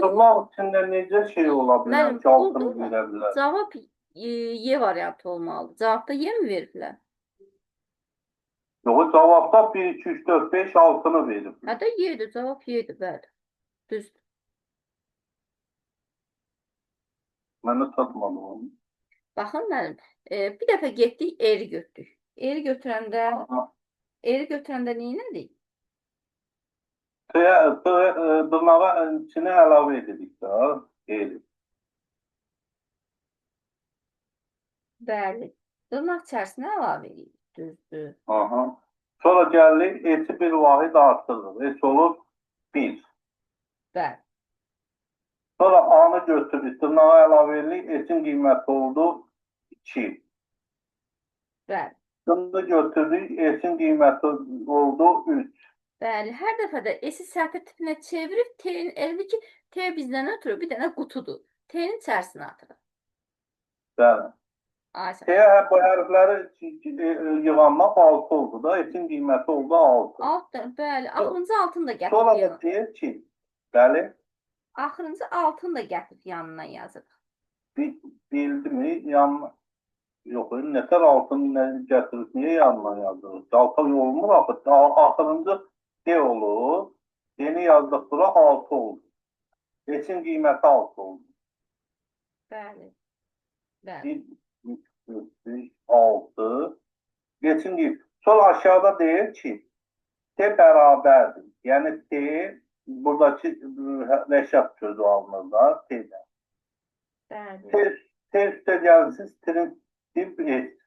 Dırnaq içində necə şey ola bilər Müəllim, ki, altını burada verə bilər? cavab Y variantı olmalıdır. Cavabda Y mi veriblər? Yox, cavabda 1, 2, 3, 4, 5, 6-nı verib. Hətta Y-dir, cavab Y-dir, bəli. Düzdür. Mənə çatmadı onu. Baxın müəllim, bir dəfə getdik, eri götürdük. Eri götürəndə neynədik? Dırnağa içinə əlavə edirik də. Eyli. Bəli. Dırnaq içərisinə əlavə edirik. Düzdür. Aha. Sonra gəlirik, S-i bir vahid artırırıq. S olur 1. Bəli. Sonra A-nı götürürük, dırnağa əlavə edirik. S-in qiyməti oldu 2. Bəli. Dırnağı götürdük, S-in qiyməti oldu 3. Bəli. Hər dəfə də S-i sətir tipinə çevirib T-nin elə ki, T bizdən ötürü bir dənə qutudur. T-nin içərisinə atırıq. Bəli. Ayşə. T-yə bu hərfləri yığanda 6 oldu da, S-in qiyməti oldu 6. Bəli. Axırıncı altını da Sonra gətirib da yanına. deyir ki, bəli, Axırıncı altını da gətirib yanına yazırıq. bildimi, yanına, yox, nətər altını gətirib, niyə yanına yazırıq? Alta olmur, axırıncı D olur, D-ni yazdıq bura 6 oldu. S-in qiyməti 6 oldu. Bəli. Bəli. 1, 3, 4, 5, 6. Geçin. Sonra aşağıda deyir ki, T bərabərdir. Yəni T, buradakı Rəşad sözü alınırlar T-dən. Bəli. T üstə gəlsiz, tip S.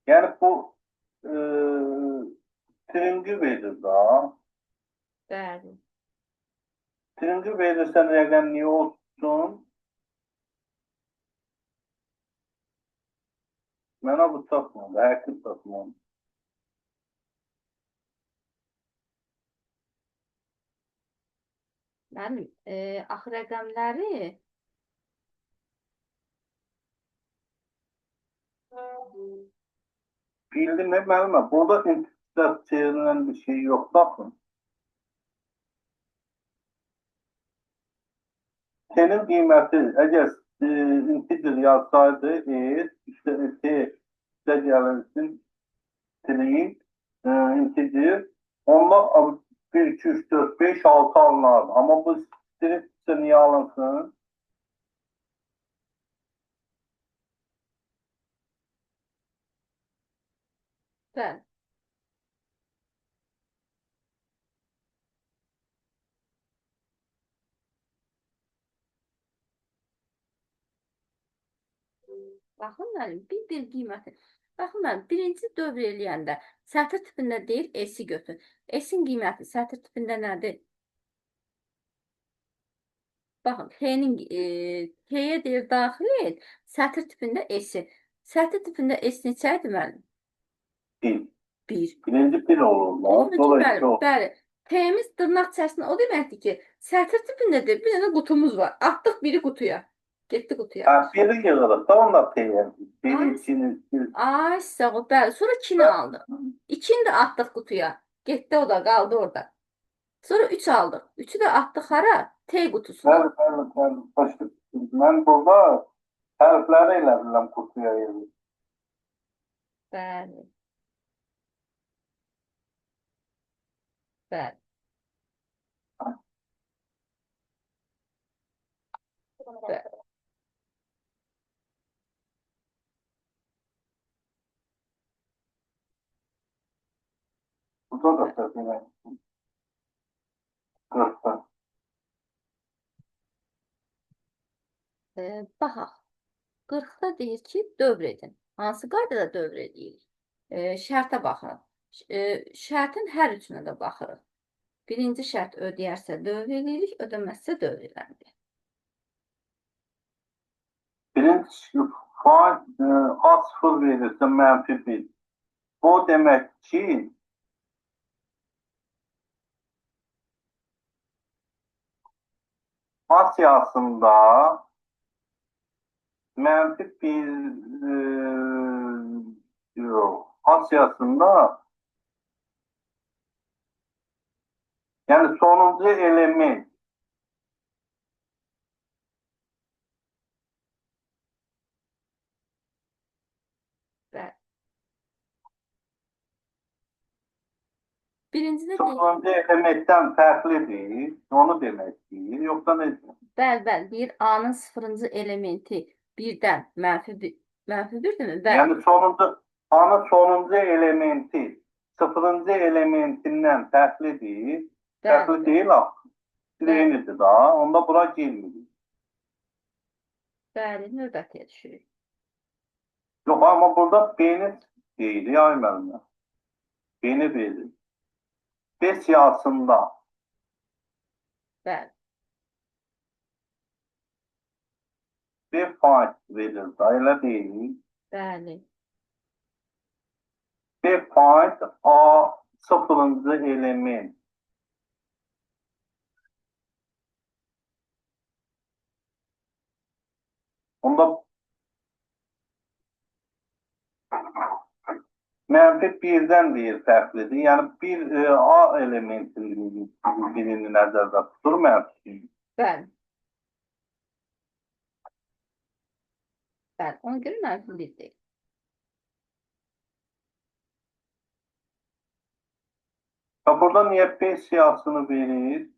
Yəni bu trinci verir da. Bəli. Trinci verirsən rəqəm niyə olsun? Mənə bu çatmadı, hərkib çatmadı. Mənim axı rəqəmləri Bildim, müəllimə, burada intisar çevrilen bir şey yok. Bakın. Senin qiyməti, əgər integer yazsaydı, üstə gəlirsin, string, integer, onlar 1, 2, 3, 4, 5, 6 alınardı. Amma bu string niyə alınsın? bəli. Baxın müəllim, bir qiyməti. Baxın müəllim, birinci dövr eləyəndə sətr tipində deyir, S-i götür. S-in qiyməti sətr tipində nədir? Baxın, T-yə deyir daxil et, sətr tipində S-i. Sətr tipində S neçədir müəllim? Bir. 1. Birinci bir olur. Olur ki, Sonra bəli, iki olur. bəli. T'miz dırnaq içərisində o deməkdir ki, sətr tipindədir. Bir dənə qutumuz var. Atdıq biri qutuya. Getdi qutuya. Biri yığılır. Sonra T'ye. Biri, Ay, ikini, bir. ay sağ ol. Bəli. Sonra 2-ni aldıq. 2-ni də atdıq qutuya. Getdi o da qaldı orada. Sonra 3 aldıq. 3-ü də atdıq hara? T qutusuna. Bəli. Başqa. Mən burada hərfləri elə bilirəm qutuya yığılır. Bəli. Bəli. Bəli. Burada da təbii. 40'da. Baxaq. 40-da deyir ki, dövr edin. Hansı qaydada dövr edirik? Şərtə baxın. Şərtin hər üçünə də baxırıq. Birinci şərt ödəyərsə dövr edirik, ödəməzsə dövr eləmirik. Birinci faiz A0 verirsə mənfi 1. O demək ki, A siyasında mənfi 1 yox. A siyasında yəni sonuncu element Bəli. Birincidə deyir. sonuncu elementdən fərqlidir. Onu demək istəyir. Yoxsa nə? Bəli. Deyir A-nın 0-cı elementi 1-dən -1-dirmi? Bəli. Yəni A'nın sonuncu elementi 0-cı elementindən fərqlidir. Fərqli Bəli. deyil axı. Eynidir da. Onda bura girmir. Bəli, növbətiyə düşürük. Yox, amma burada B-ni deyil, ay müəllimə. B-ni verir. B siyasında Bəli. B faiz verir da, elə deyil. Bəli. B faiz A 0-cı element. Onda mənfi 1-dən deyir fərqlidir. Yəni bir A elementinin birini nəzərdə tutur mənfi. Bəli. Bəli, ona görə mənfi 1 deyil. Burada niyə B siyasını verir?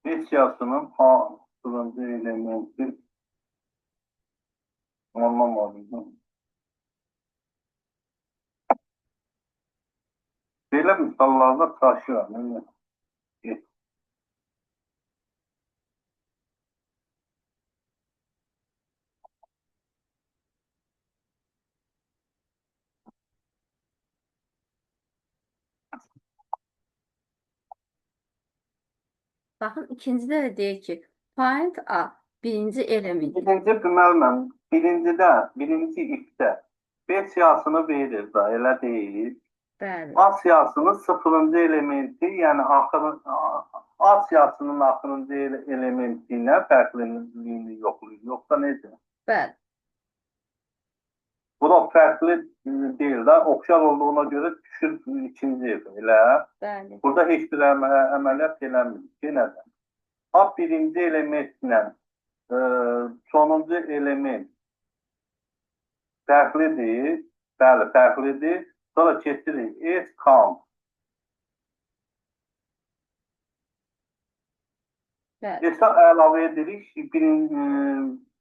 B siyasının A 0-cı elementi anlamadım. Belə misallarda karşılaşıram. Baxın, ikincidə də deyir ki, find A birinci element. Birinci bilməlməm. Birinci ifdə B siyasını verir da, elə deyil. Bəli. A siyasının 0-cı elementi, yəni A siyasının axırıncı elementi ilə fərqliliyini yoxlayır. Yoxsa necə? Bəli. Bu da fərqli deyil də, oxşar olduğuna görə düşür ikinci evə, elə. Bəli. Burada heç bir əməliyyat eləmir. Yenə də. A birinci elementlə sonuncu element fərqlidir. Bəli, fərqlidir. Sonra keçirik. S count. Bəli. S-ə əlavə edirik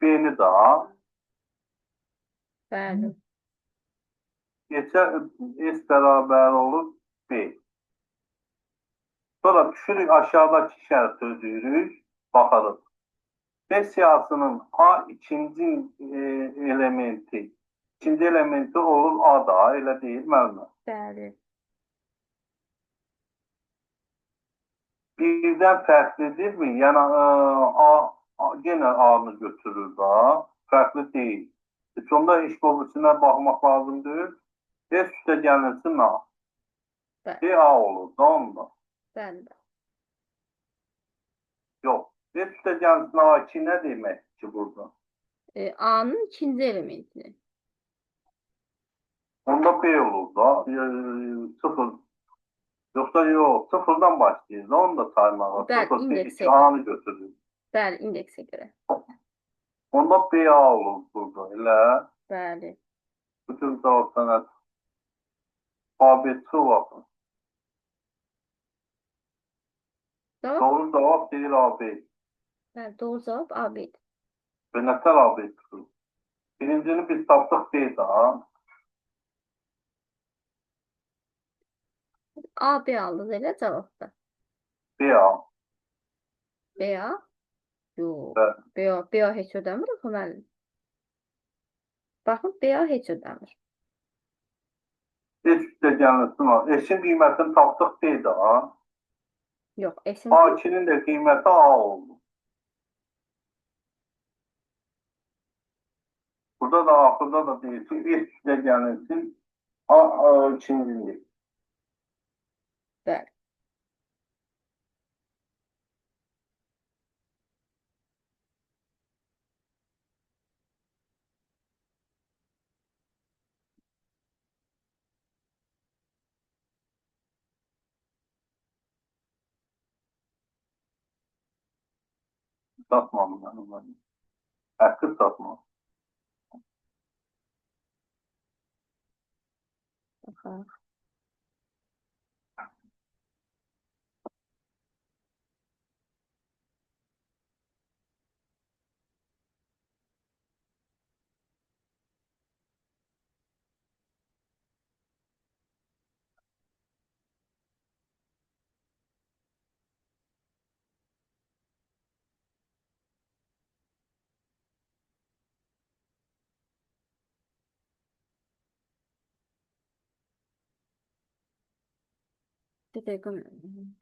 B-ni daha. Bəli. S bərabər olur B. Sonra düşürük aşağıdakı şərti ödəyirik. Baxarıq. B siyahısının A ikinci elementi. İkinci elementi olur A da, elə deyil müəllimə. Bəli. Birdən fərqlidirmi? Yəni yenə A-nı götürür da, fərqli deyil. Sonda iş qovusuna baxmaq lazım deyil. B üstə gəlirsin A. Bəli. B A olur da onda. Bəli. Yox. B üstə gəlirsin A2 nə demək ki burada? A'nın ikinci elementini. Onda B olur da. Sıfır. Yoksa yok. Sıfırdan başlayırız. Onu da saymağa. Bəli, Sıfır, bir, indeksə iki görə. A'nı götürürüz. Bəli, indeksə görə. Onda B A olur burada. Elə. Bəli. Bütün cevap sənət. ABC bakın. Cavab, Doğru cevap değil AB. bəli, doğru cavab AB-dir. Ve nətər AB tutulur? Birincini biz tapdıq B daha. AB aldınız elə cavabda. B A. BA? Yox. Bəli. BA heç ödəmir axı müəllim. Baxın, BA heç ödəmir. Heç üstə gəlirsin var. Eşin qiymətini tapdıq B daha. Yox, S-in A2'nin de kıymeti A oldu. Burada da ahırda da değilsin. Üst üste gelirsin. İkincinde. bəli. Satmam ben onları. Hakkı satmam. Baxaq. Bir dəqiqə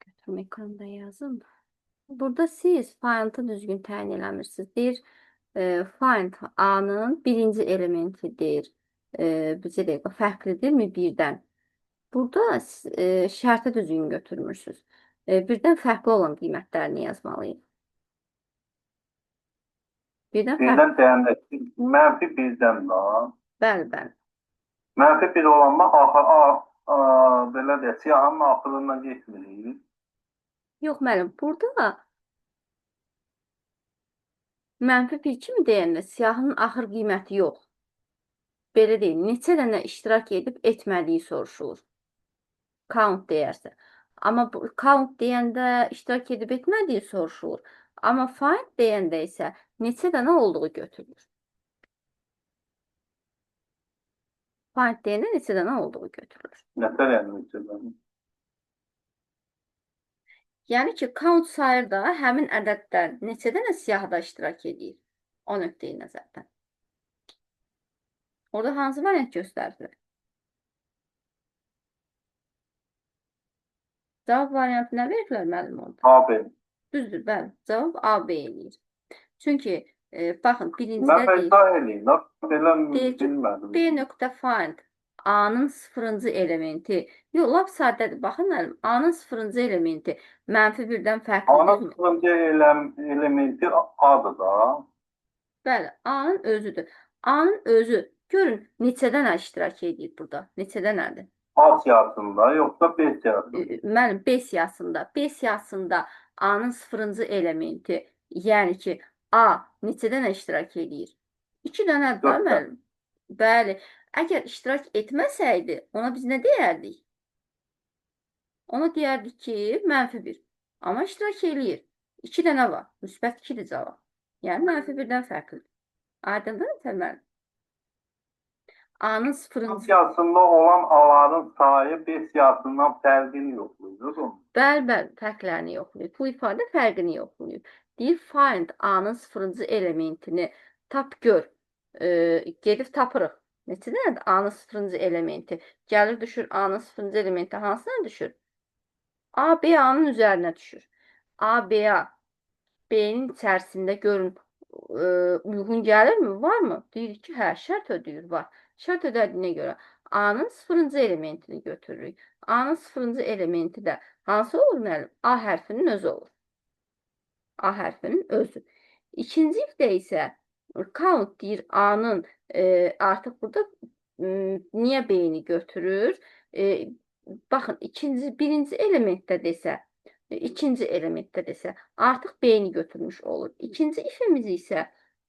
götürüm ekranda yazım. Burada siz find'ı düzgün təyin eləmirsiniz. Deyir, find A-nın birinci elementidir. Bir dəqiqə fərqlidirmi birdən? Burada şərtə düzgün götürmürsünüz. Birdən fərqli olan qiymətlərini yazmalıyıq. Birdən fərqli. Birden değerlendirsin. Menfi birden daha. Bəli, bəli. Menfi bir olanma belə de siyahının ahırından geçmiyor. Yox, müəllim, burada mənfi bir kimi deyəndə siyahının axır qiyməti yox. Belə deyil, neçə dənə iştirak edib etmədiyi soruşulur. Count deyərsə. Amma bu count deyəndə iştirak edib etmədiyi soruşulur. Amma find deyəndə isə neçə dənə olduğu götürülür. Find deyəndə neçə dənə olduğu götürülür. Neler yani? Yəni ki, count sayırda həmin ədəddən neçə dənə siyahıda iştirak edir? O nöqteyi nəzərdən. Orada hansı variant göstərilir? Cavab variantı nə verilər müəllim orada? AB. Düzdür, bəli. Cavab AB eləyir. Çünki baxın, Ben birincidə deyir. izah edeyim. Belə Deyir ki, bilmədim. B.find A-nın sıfırıncı elementi. Yox, lap sadədir. Baxın müəllim, A-nın sıfırıncı elementi mənfi birdən fərqlidir Ana mi? sıfırıncı elementi A'dır da. Bəli, A-nın özüdür. A-nın özü. Görün, neçə dənə iştirak edir burada? Neçə dənədir? A siyahısında yoksa B siyahısında. Müəllim, B siyahısında. B siyahısında A-nın sıfırıncı elementi. Yəni ki, A neçə dənə iştirak edir? 2 dənədir da Dörd dənə. müəllim. Bəli. Əgər iştirak etməsəydi, ona biz nə deyərdik? Ona deyərdik ki, mənfi 1. Amma iştirak eləyir. 2 dənə var. Müsbət 2-dir cavab. Yəni mənfi 1-dən fərqlidir. Aydındır müəllim? A-nın A sıfırıncı. siyahısında olan A'ların sayı B siyahısından fərqini yoxlayır. Bəli, fərqlərini yoxlayır. Bu ifadə fərqini yoxlayır. Deyir find A-nın 0-cı elementini tap gör. Gedib tapırıq. Neçədənədir A-nın 0-cı elementi? Gəlir düşür A-nın 0-cı elementi hansına düşür? A, B, A-nın üzərinə düşür. A, B-a B-nin içərisində görün uyğun gəlirmi? Varmı? Deyir ki, hə, şərt ödəyir, var. Şərt ödədiyinə görə A-nın 0-cı elementini götürürük. A-nın 0-cı elementi də hansı olur müəllim? A hərfinin özü olur. A hərfinin özü. İkinci ifdə isə count deyir A-nın artıq burada niyə B-ni götürür? Baxın, birinci elementdə desə, ikinci elementdə desə artıq B-ni götürmüş olur. İkinci ifimiz isə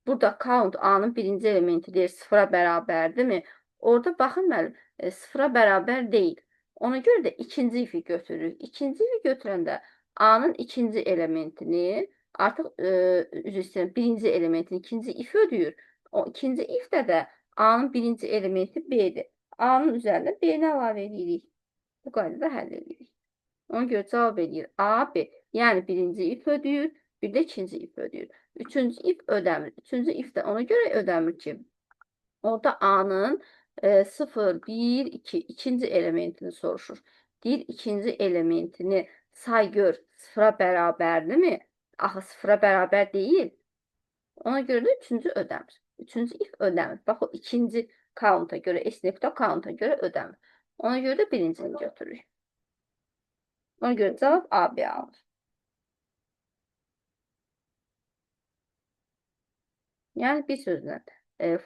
burada count A-nın birinci elementi deyir 0-a bərabərdirmi? Orada baxın müəllim, 0-a bərabər deyil. Ona görə də ikinci ifi götürürük. İkinci ifi götürəndə A-nın ikinci elementini artıq üzr istəyirəm, birinci elementin ikinci ifi ödəyir. O ikinci ifdə də A-nın birinci elementi B-dir. A-nın üzərinə B-ni əlavə edirik. Bu qaydada həll edirik. Ona görə cavab edir A, B. Yəni birinci if ödəyir, bir də ikinci if ödəyir. Üçüncü if ödəmir. Üçüncü if də ona görə ödəmir ki, orada A-nın 0, 1, 2 ikinci elementini soruşur. Deyir ikinci elementini say gör 0-a bərabərdirmi? Axı 0-a bərabər deyil. Ona görə də üçüncü ödəmir. Üçüncü if ödəmir. Bax o ikinci count'a görə, S.count'a görə ödəmir. Ona görə də birincini götürürük. Ona görə cavab A, B alınır. Yəni bir sözlə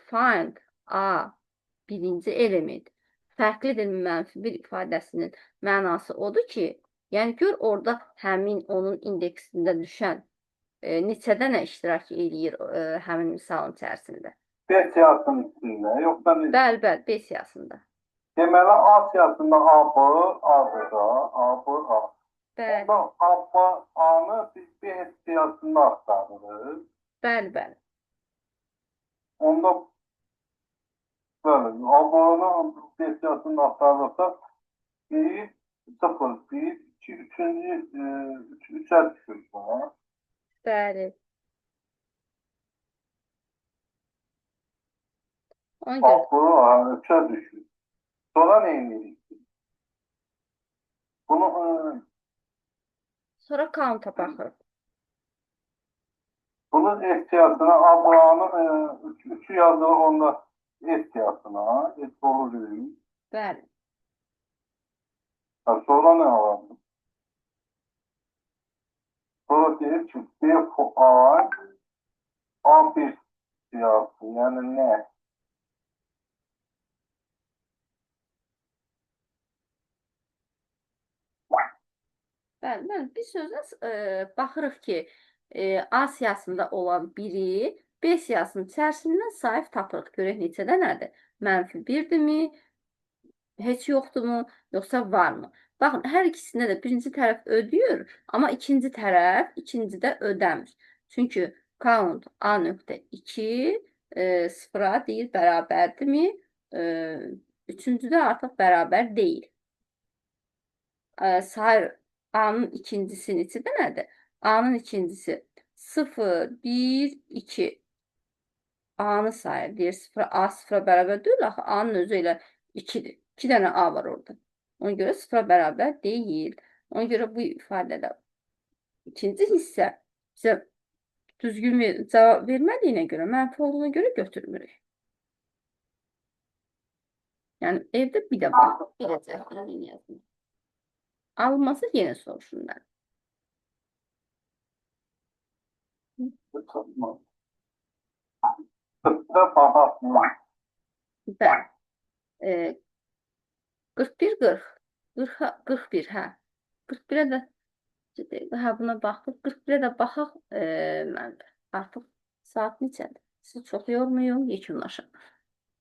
find A birinci element fərqlidir mənfi bir ifadəsinin mənası odur ki, yəni gör orada həmin onun indeksində düşən neçə dənə iştirak eləyir həmin misalın içərisində. B siyasının üstündə, yoxsa ne? Bəli, B siyasında. Deməli, A siyasında A, B, A-dır da, A, B, A. Bəli, Ondan A, B, A-nı biz B siyasında aktarırıq. bəli. Onda böyle A-B'nı B siyasında aktarırsa 1, 0, 1, 2, 3'e düşür buna. Bəli. Ona görə A-B 3'e düşür. Sonra ne edirik? Bunu sonra count'a baxırıq. bunun S siyasına A-B'nı 3'ü yazılır onda S siyasına. S olur değil. Bəli. Sonra ne alalım? Sonra deyir ki B A, A1 siyası. Yani ne? Bəli, bir sözlə baxırıq ki, A siyasında olan biri B siyasının içərisindən sahib tapırıq. Görək neçə dənədir? Mənfi 1-dirmi? Heç yoxdurmu? Yoxsa varmı? Baxın, hər ikisində də birinci tərəf ödəyir, amma ikinci tərəf ikincidə ödəmir. Çünki count A.2 0-a deyir bərabərdirmi? Üçüncüdə artıq bərabər deyil. Sayır A-nın ikincisi neçə dənədir? A-nın ikincisi 0, 1, 2. A-nı sayır. Deyir 0, A 0-a bərabər deyil. Axı A-nın özü elə 2-dir. 2 dənə A var orada. Ona görə 0-a bərabər deyil. Ona görə bu ifadədə ikinci hissə bizə düzgün cavab vermədiyinə görə, mənfi olduğuna görə götürmürük. Yəni evdə bir də var. Biləcək. Yazın. Alınması yenə soruşurlar. Bəli. 41, 40. 41, hə. 41-ə də buna baxdıq. 41-ə də baxaq. Artıq saat neçədir? Sizi çox yormayın, yekunlaşın.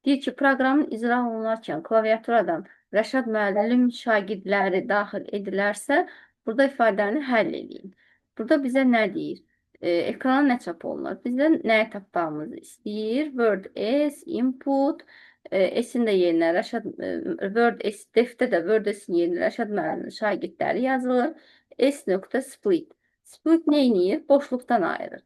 Deyir ki, proqramın icra olunarkən klaviaturadan Rəşad müəllim şagirdləri daxil edilərsə, burada ifadəni həll edin. Burada bizə nə deyir? Ekrana nə çap olunur? Bizdən nəyi tapmamızı istəyir? Word S, input, S-in də yerinə Rəşad, Word S, defdə də Word S-in yerinə Rəşad müəllimin şagirdləri yazılır. S.split. Split nə edir? Boşluqdan ayırır.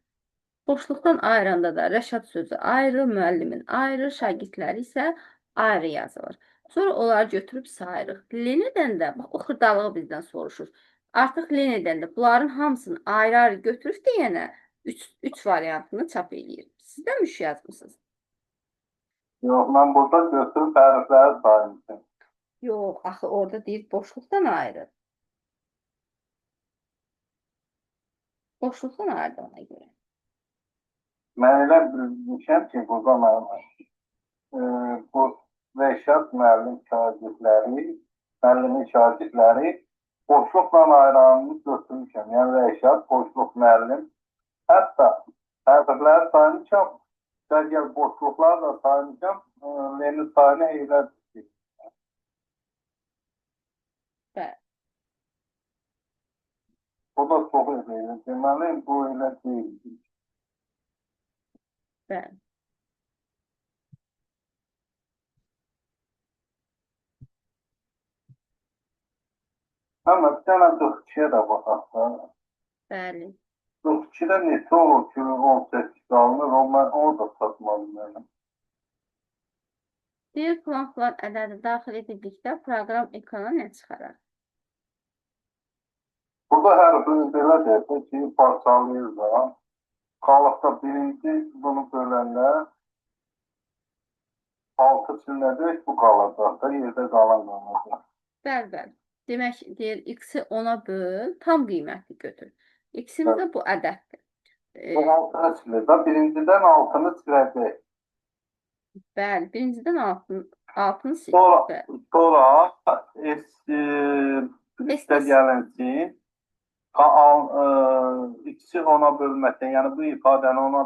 Boşluqdan ayıranda da Rəşad sözü ayrı, müəllimin ayrı, şagirdləri isə ayrı yazılır. Sonra onları götürüb sayırıq. Lenidən də, bax, o xırdalığı bizdən soruşur. Artıq Lenidən də bunların hamısını ayrı-ayrı götürüb deyənə 3 variantını çap edir. Siz də üç yazmısınız? Yox, mən burada götürüb hərfləri saymışım. Yox, axı orada deyir boşluqdan ayırır. Boşluqdan ayırdı ona görə. Mən elə bilmişəm ki, burada mənim bu Rəşad müəllim şagirdləri, müəllimin şagirdləri boşluqla ayıranını götürmüşəm. Yəni Rəşad, boşluq müəllim. Hətta hərfləri saymışam, gəl boşluqları da saymışam, Lenin sayını eylədir. Bəli. Bu da çox eylədir. Deməli, bu elə deyil. Bəli. Amma bir dənə 42-yə də baxaq da. Bəli. 42-də neçə olur ki, 18 alınır, onu da satmalıyım. Bir plan ədədi daxil edildikdə proqram ekrana nə çıxarar? Burada hərfini belə deyək ki, parçalayır da. Qalıqda birinci bunu böləndə 6 çinlədək bu qalacaq da, yerdə qalan qalacaq. Bəli, bəli. Demək, deyir, x-i 10-a böl, tam qiymətli götür. X-imiz də bu ədəddir. Bu 6-ını silir da, birincidən 6-ını siləcək. Bəli, birincidən 6-ını silir. Sonra S-də gəlinsin, x-i 10-a bölməkdən, yəni bu ifadəni 10-a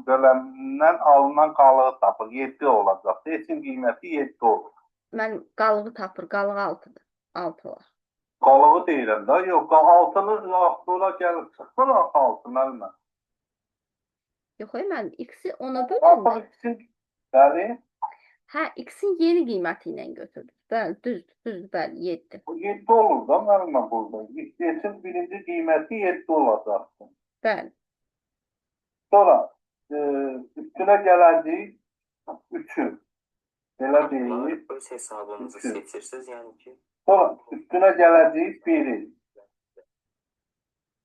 böləndən alınan qalığı tapır, 7 olacaq. S-in qiyməti 7 olur. Mən qalığı tapır, qalığı 6-dır. 6 olar. Qalığı deyirəm da, yox, 6-nı sonra gəlib çıxır 6 mənimlə. Yox, mən x-i 10-a böləndə. Bəli. Hə, x-in yeni qiyməti ilə götürdük. Bəli, düzdür, bəli, 7. 7 olur da mənimlə burada. S-in birinci qiyməti 7 olacaqdır. Bəli. Sonra üstünə gələcək 3-ü. Belə deyil. Öz hesabınızı seçirsiniz, yəni ki. Sonra üstünə gələcək 1-i.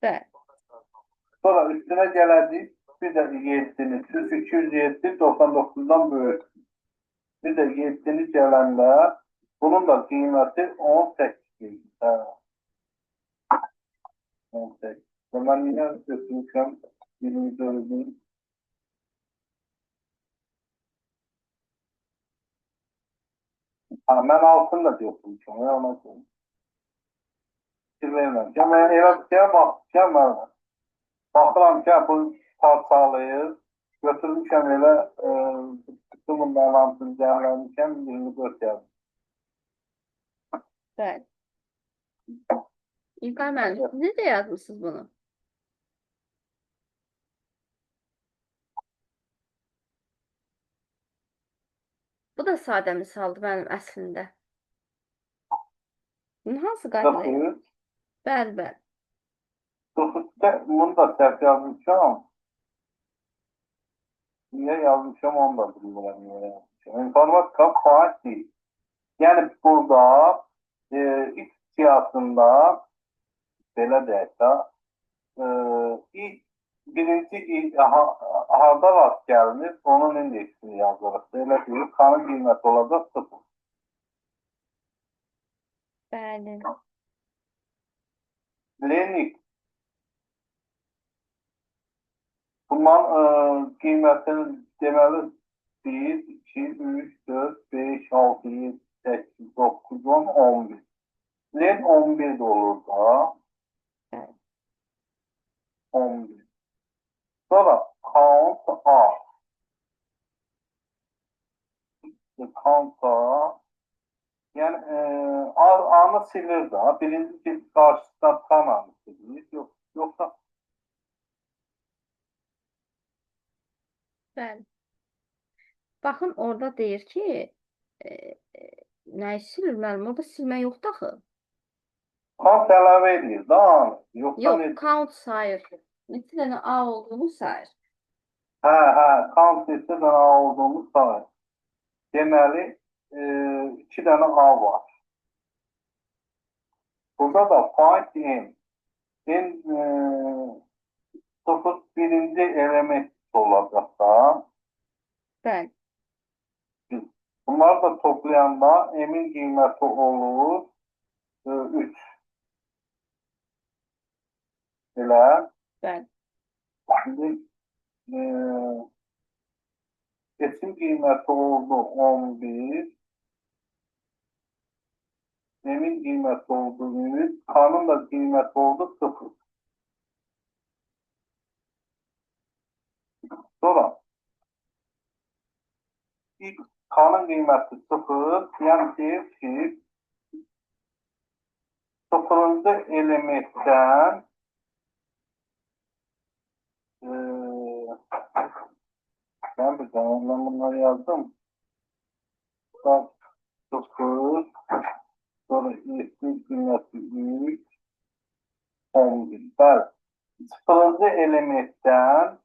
Bəli. Sonra üstünə gələcək bir də 7-ni. 207 99-dan böyük. Bir də 7-ni gələndə bunun da qiyməti 18. 18. Mən yine götürmüşəm 24-ü. Mən altını da götürmüşəm. Ona görə. Fikirləyirəm. Mən elə bir şeye baxacağım. Baxıram ki, bu parçalayır. Götürmüşəm elə bütün bunların hamısını cəmləmişəm 24 yazdım. Bəli. İlqar müəllim, siz necə yazmışsınız bunu? Bu da sadə misaldır mənim əslində. Hansı qaydada? Bəli, bəli. Bunu da səhv yazmışam. Niyə yazmışam onu da bilmirəm. İnformatika faiz deyil. Yəni burada ilk siyasında belə deyək də birinci harda rast gəlinir, onun indeksini yazırıq. Belə deyil, kanın qiyməti olacaq 0. Bəli. Lenik bundan qiymətini deməli 1, 2, 3, 4, 5, 6, 7, 8, 9, 10, 11. Len 11 olur da. 11. Sonra count A. Count A. Yəni A-nı silir da. Birinci qarşısına çıxan A-nı silir. Yoxsa Bəli. Baxın, orada deyir ki, nəyi silir müəllim? Orada silmə yoxdur axı. Kant əlavə edir da anı. Yoxsa Yox, ne? count sayır. Neçə dənə A olduğunu sayır. Hə, kant neçə dənə A olduğunu sayır. Deməli, 2 dənə A var. Burada da find n. N sıfır birinci element olacaq da. Bəli. Bunları da toplayanda m'in qiyməti olur 3. Elə. Bəli. Şimdi S'in qiyməti oldu 11. M'in qiyməti oldu 100. K'nın da qiyməti oldu 0. Sonra ilk K'nın qiyməti 0. Yəni deyir ki, sıfırıncı elementdən ben bir zaman ben bunları yazdım. Bak 0 sonra S'in qiyməti 3 11. Bəli. Sıfırıncı elementdən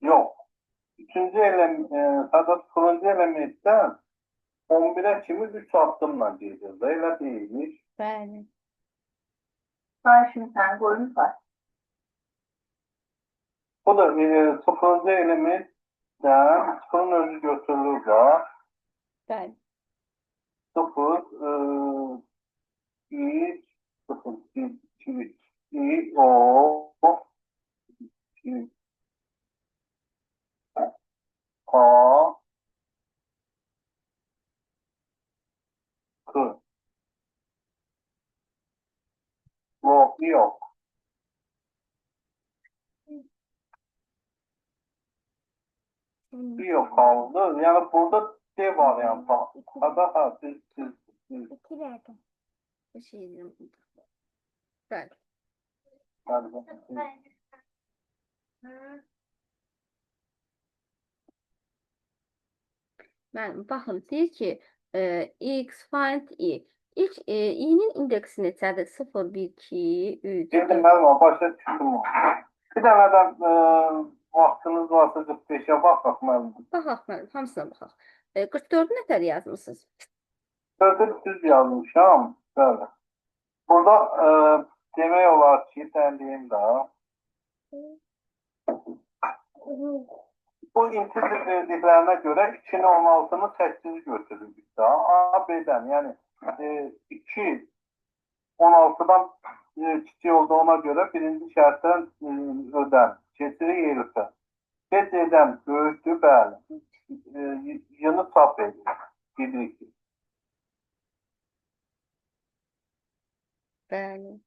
yox. Üçüncü element, sadəcə sıfırıncı elementdən 11'e kimi 3 addımla gedir. Elə deyilmiş. Bəli. Var şimdi sen koyun var. Bu da sıfırıncı elementten sıfırın özü götürülür var. Bəli. 0, 1, 0, 2, 3, 2, o, 2, a, 40. Bu yok. Bir yok kaldı. Yani burada C varyantı. Daha düz. İki dakika. Bir şey diyeyim. Bəli. Bəli. Baxın, deyir ki, x find i. İlk i'nin indeksi neçədir? 0, 1, 2, 3, Dedim ben var. Başa düştüm. Bir tane de vaxtınız varsa 45'e baxaq mən. Baxaq, müəllim, hamısına baxaq. 44-ü nətər yazmısınız? Sözde düz yazmışam. Böyle. Burada demək olar ki, sən deyim daha. Bu integer verdiklerine göre 2'nin 16'nı 8 götürürük daha. A, B'den yani 2 16'dan kiçik olduğuna göre birinci şərtdən ödən. Keçiri yerifə. C'den böyüktü, bəli. Yını çap edir. Bilirik ki. Bəli.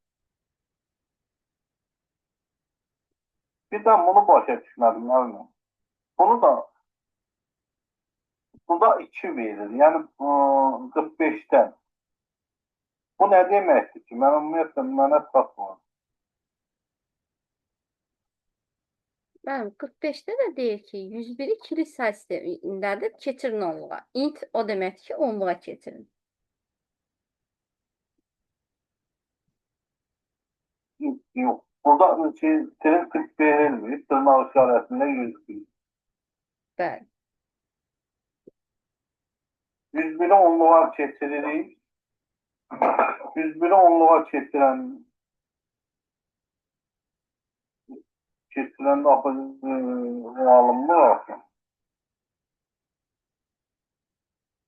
Bir de bunu başa düşmədim. Müəllim. Bunu da burada 2 verir. Yəni 45'ten. Bu nə deməkdir ki? Mən ümumiyyətlə mənə çatmır. Bəli, 45-də də deyir ki, 101-i kilit say sistemindədir, keçirin onluğa. Int o deməkdir ki, onluğa keçirin. Yox. Burada terim 40 verilmiş. Tırnaq işarəsində 101. Bəli. 101'i onluğa keçiririk. 101'i onluğa keçirəndə alınmır olsun.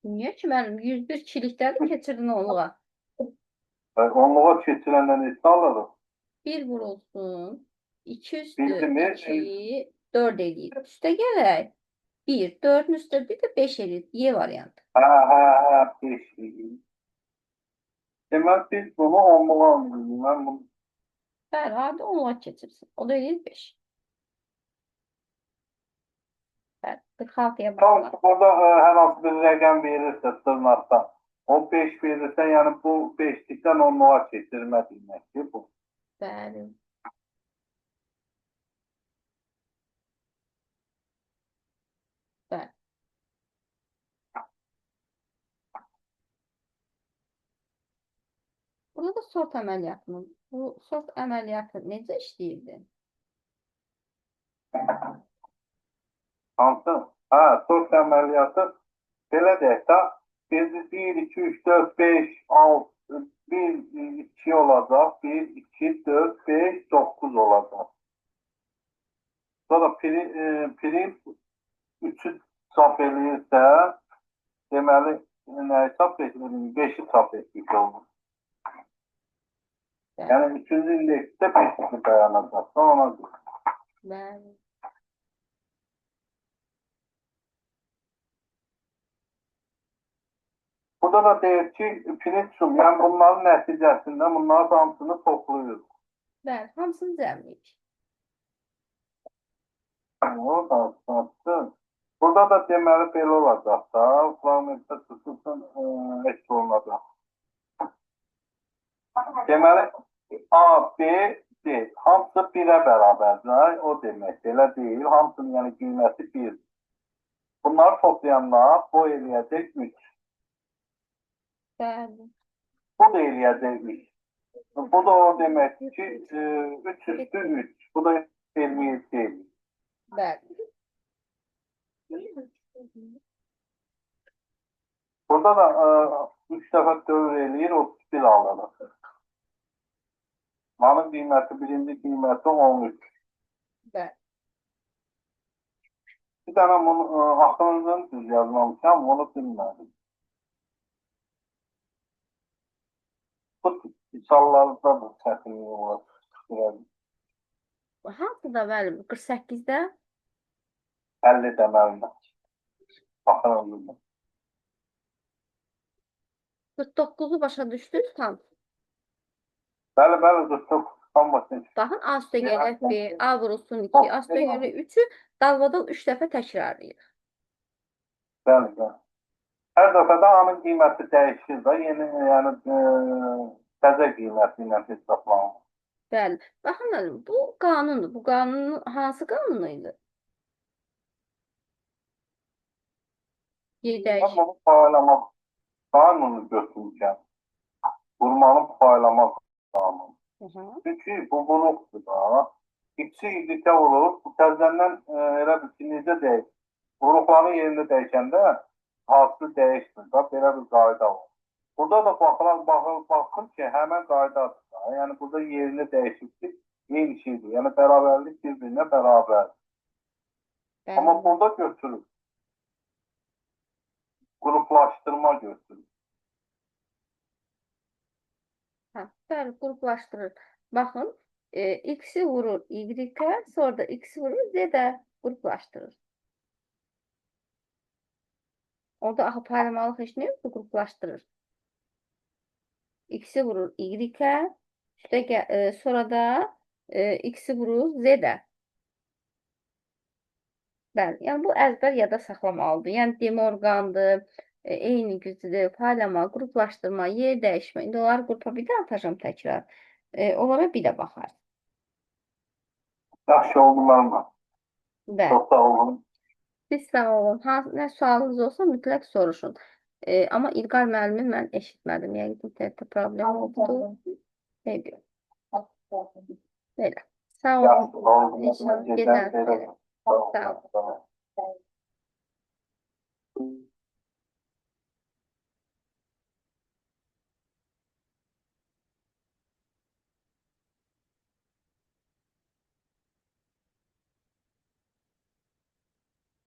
Niyə ki, mənim 101 kilikdədir, keçirin onluğa. Onluğa keçirəndə neçə alırıq? 1 vurulsun, 2 üstü, Bildimi? 2, 4 eləyir. Üstə gələk. 1, 4-ün üstə 1 də 5 eləyir. Y variantı. Hə, 5. Demək biz bunu onluğa alırıq. Mən bunu Bəli, adi onluğa keçirsin. O da eləyir 5. Bəli, 46-ya tam baxaq. burada hər hansı bir rəqəm verirsə tırnaqda, o 5 verirsə, yəni bu 5'likdən onluğa keçirmə deməkdir bu. Bəli. Burada da sort əməliyyatının. Bu sort əməliyyatı necə işləyirdi? Hansı? Ha, sort əməliyyatı belə deyək də 1, 2, 3, 4, 5, 6, 1, 2 olacaq. 1, 2, 4, 5, 9 olacaq. Sonra prim 3'ü çap eləyirsə, deməli, nəyi çap etmiş? 5'i çap etmiş olur. Yəni, 3-cü indeksdə 5'i dayanacaq. Ona görə. Bəli. Burada da deyir ki, print sum, yəni bunların nəticəsində bunların hamısını toplayırıq. Bəli, hamısını cəmləyik. Burada da deməli belə olacaq da, fragmentdə tutulsun, eşit olunacaq. Deməli, A, B, D, hamısı 1'ə bərabərdir, o demək, elə deyil, hamısının yəni qiyməti 1. Bunları toplayanlar o eləyəcək 3. Bəli. Bu da eləyəcək 3. Bu da o demək ki, 3 üstü 3. Bu da 27. Bəli. Burada da 3 dəfə dövr eləyir, 31 alırıq. Malın qiyməti, birinci qiyməti 13. Bəli. Bir dənə bunu axırıncını düz yazmamışam, onu bilmədim. Bu misallarda da çətinlik olar. Hansıda bəli? 48-də 50 deməli. Axırıncında. 49'u başa düşdünüz tam. Bəli, bəli, çox tam basın. Baxın, A üstə gəlir 1, A vurulsun 2, A üstə gəlir 3'ü dalbadal 3 dəfə təkrarlayır. Bəli, bəli. Hər dəfədə A-nın qiyməti dəyişir də, yeni, yəni təzə qiyməti ilə hesablanır. Bəli. Baxın müəllim, bu qanundur. Bu qanunun hansı qanunuydu? Mən Yedək. bunu paylamaq qanunu götürmüşəm. Vurmanın paylamaq qanunu. Çünki bu vuruqdur da. İkisi ilikə vurur. Bu təzədən elə bir ki, necə deyək? Vuruqların yerində dəyişəndə hasılı dəyişmir da. Belə bir qayda var. Burada da baxın ki, həmən qaydadır da. Yəni burada yerini dəyişiklik eyni şeydir. Yəni bərabərlik bir-birinə bərabər. Amma burada götürür. Qruplaşdırma götürür. Bəli, qruplaşdırır. Baxın, X-i vurur Y-ə, sonra da X-i vurur Z-ə qruplaşdırır. Orada axı paylamalıq heç nə yoxdur, qruplaşdırır. X-i vurur Y-ə, sonra da X-i vurur Z-ə. Bəli, yəni bu əzbər yada saxlamalıdır. Yəni demorqandır, eyni güclüdür, paylama, qruplaşdırma, yer dəyişmə. İndi onları qrupa bir də atacağım təkrar. Onlara bir də baxar. Yaxşı oldular mı? Bəli. Çox sağ olun. Siz sağ olun. Nə sualınız olsa mütləq soruşun. Amma İlqar müəllimi mən eşitmədim. Yəni internetdə problem oldu. Neydi? Belə. Sağ olun. Yaxşı oldu. İnşallah gedər. Sağ olun.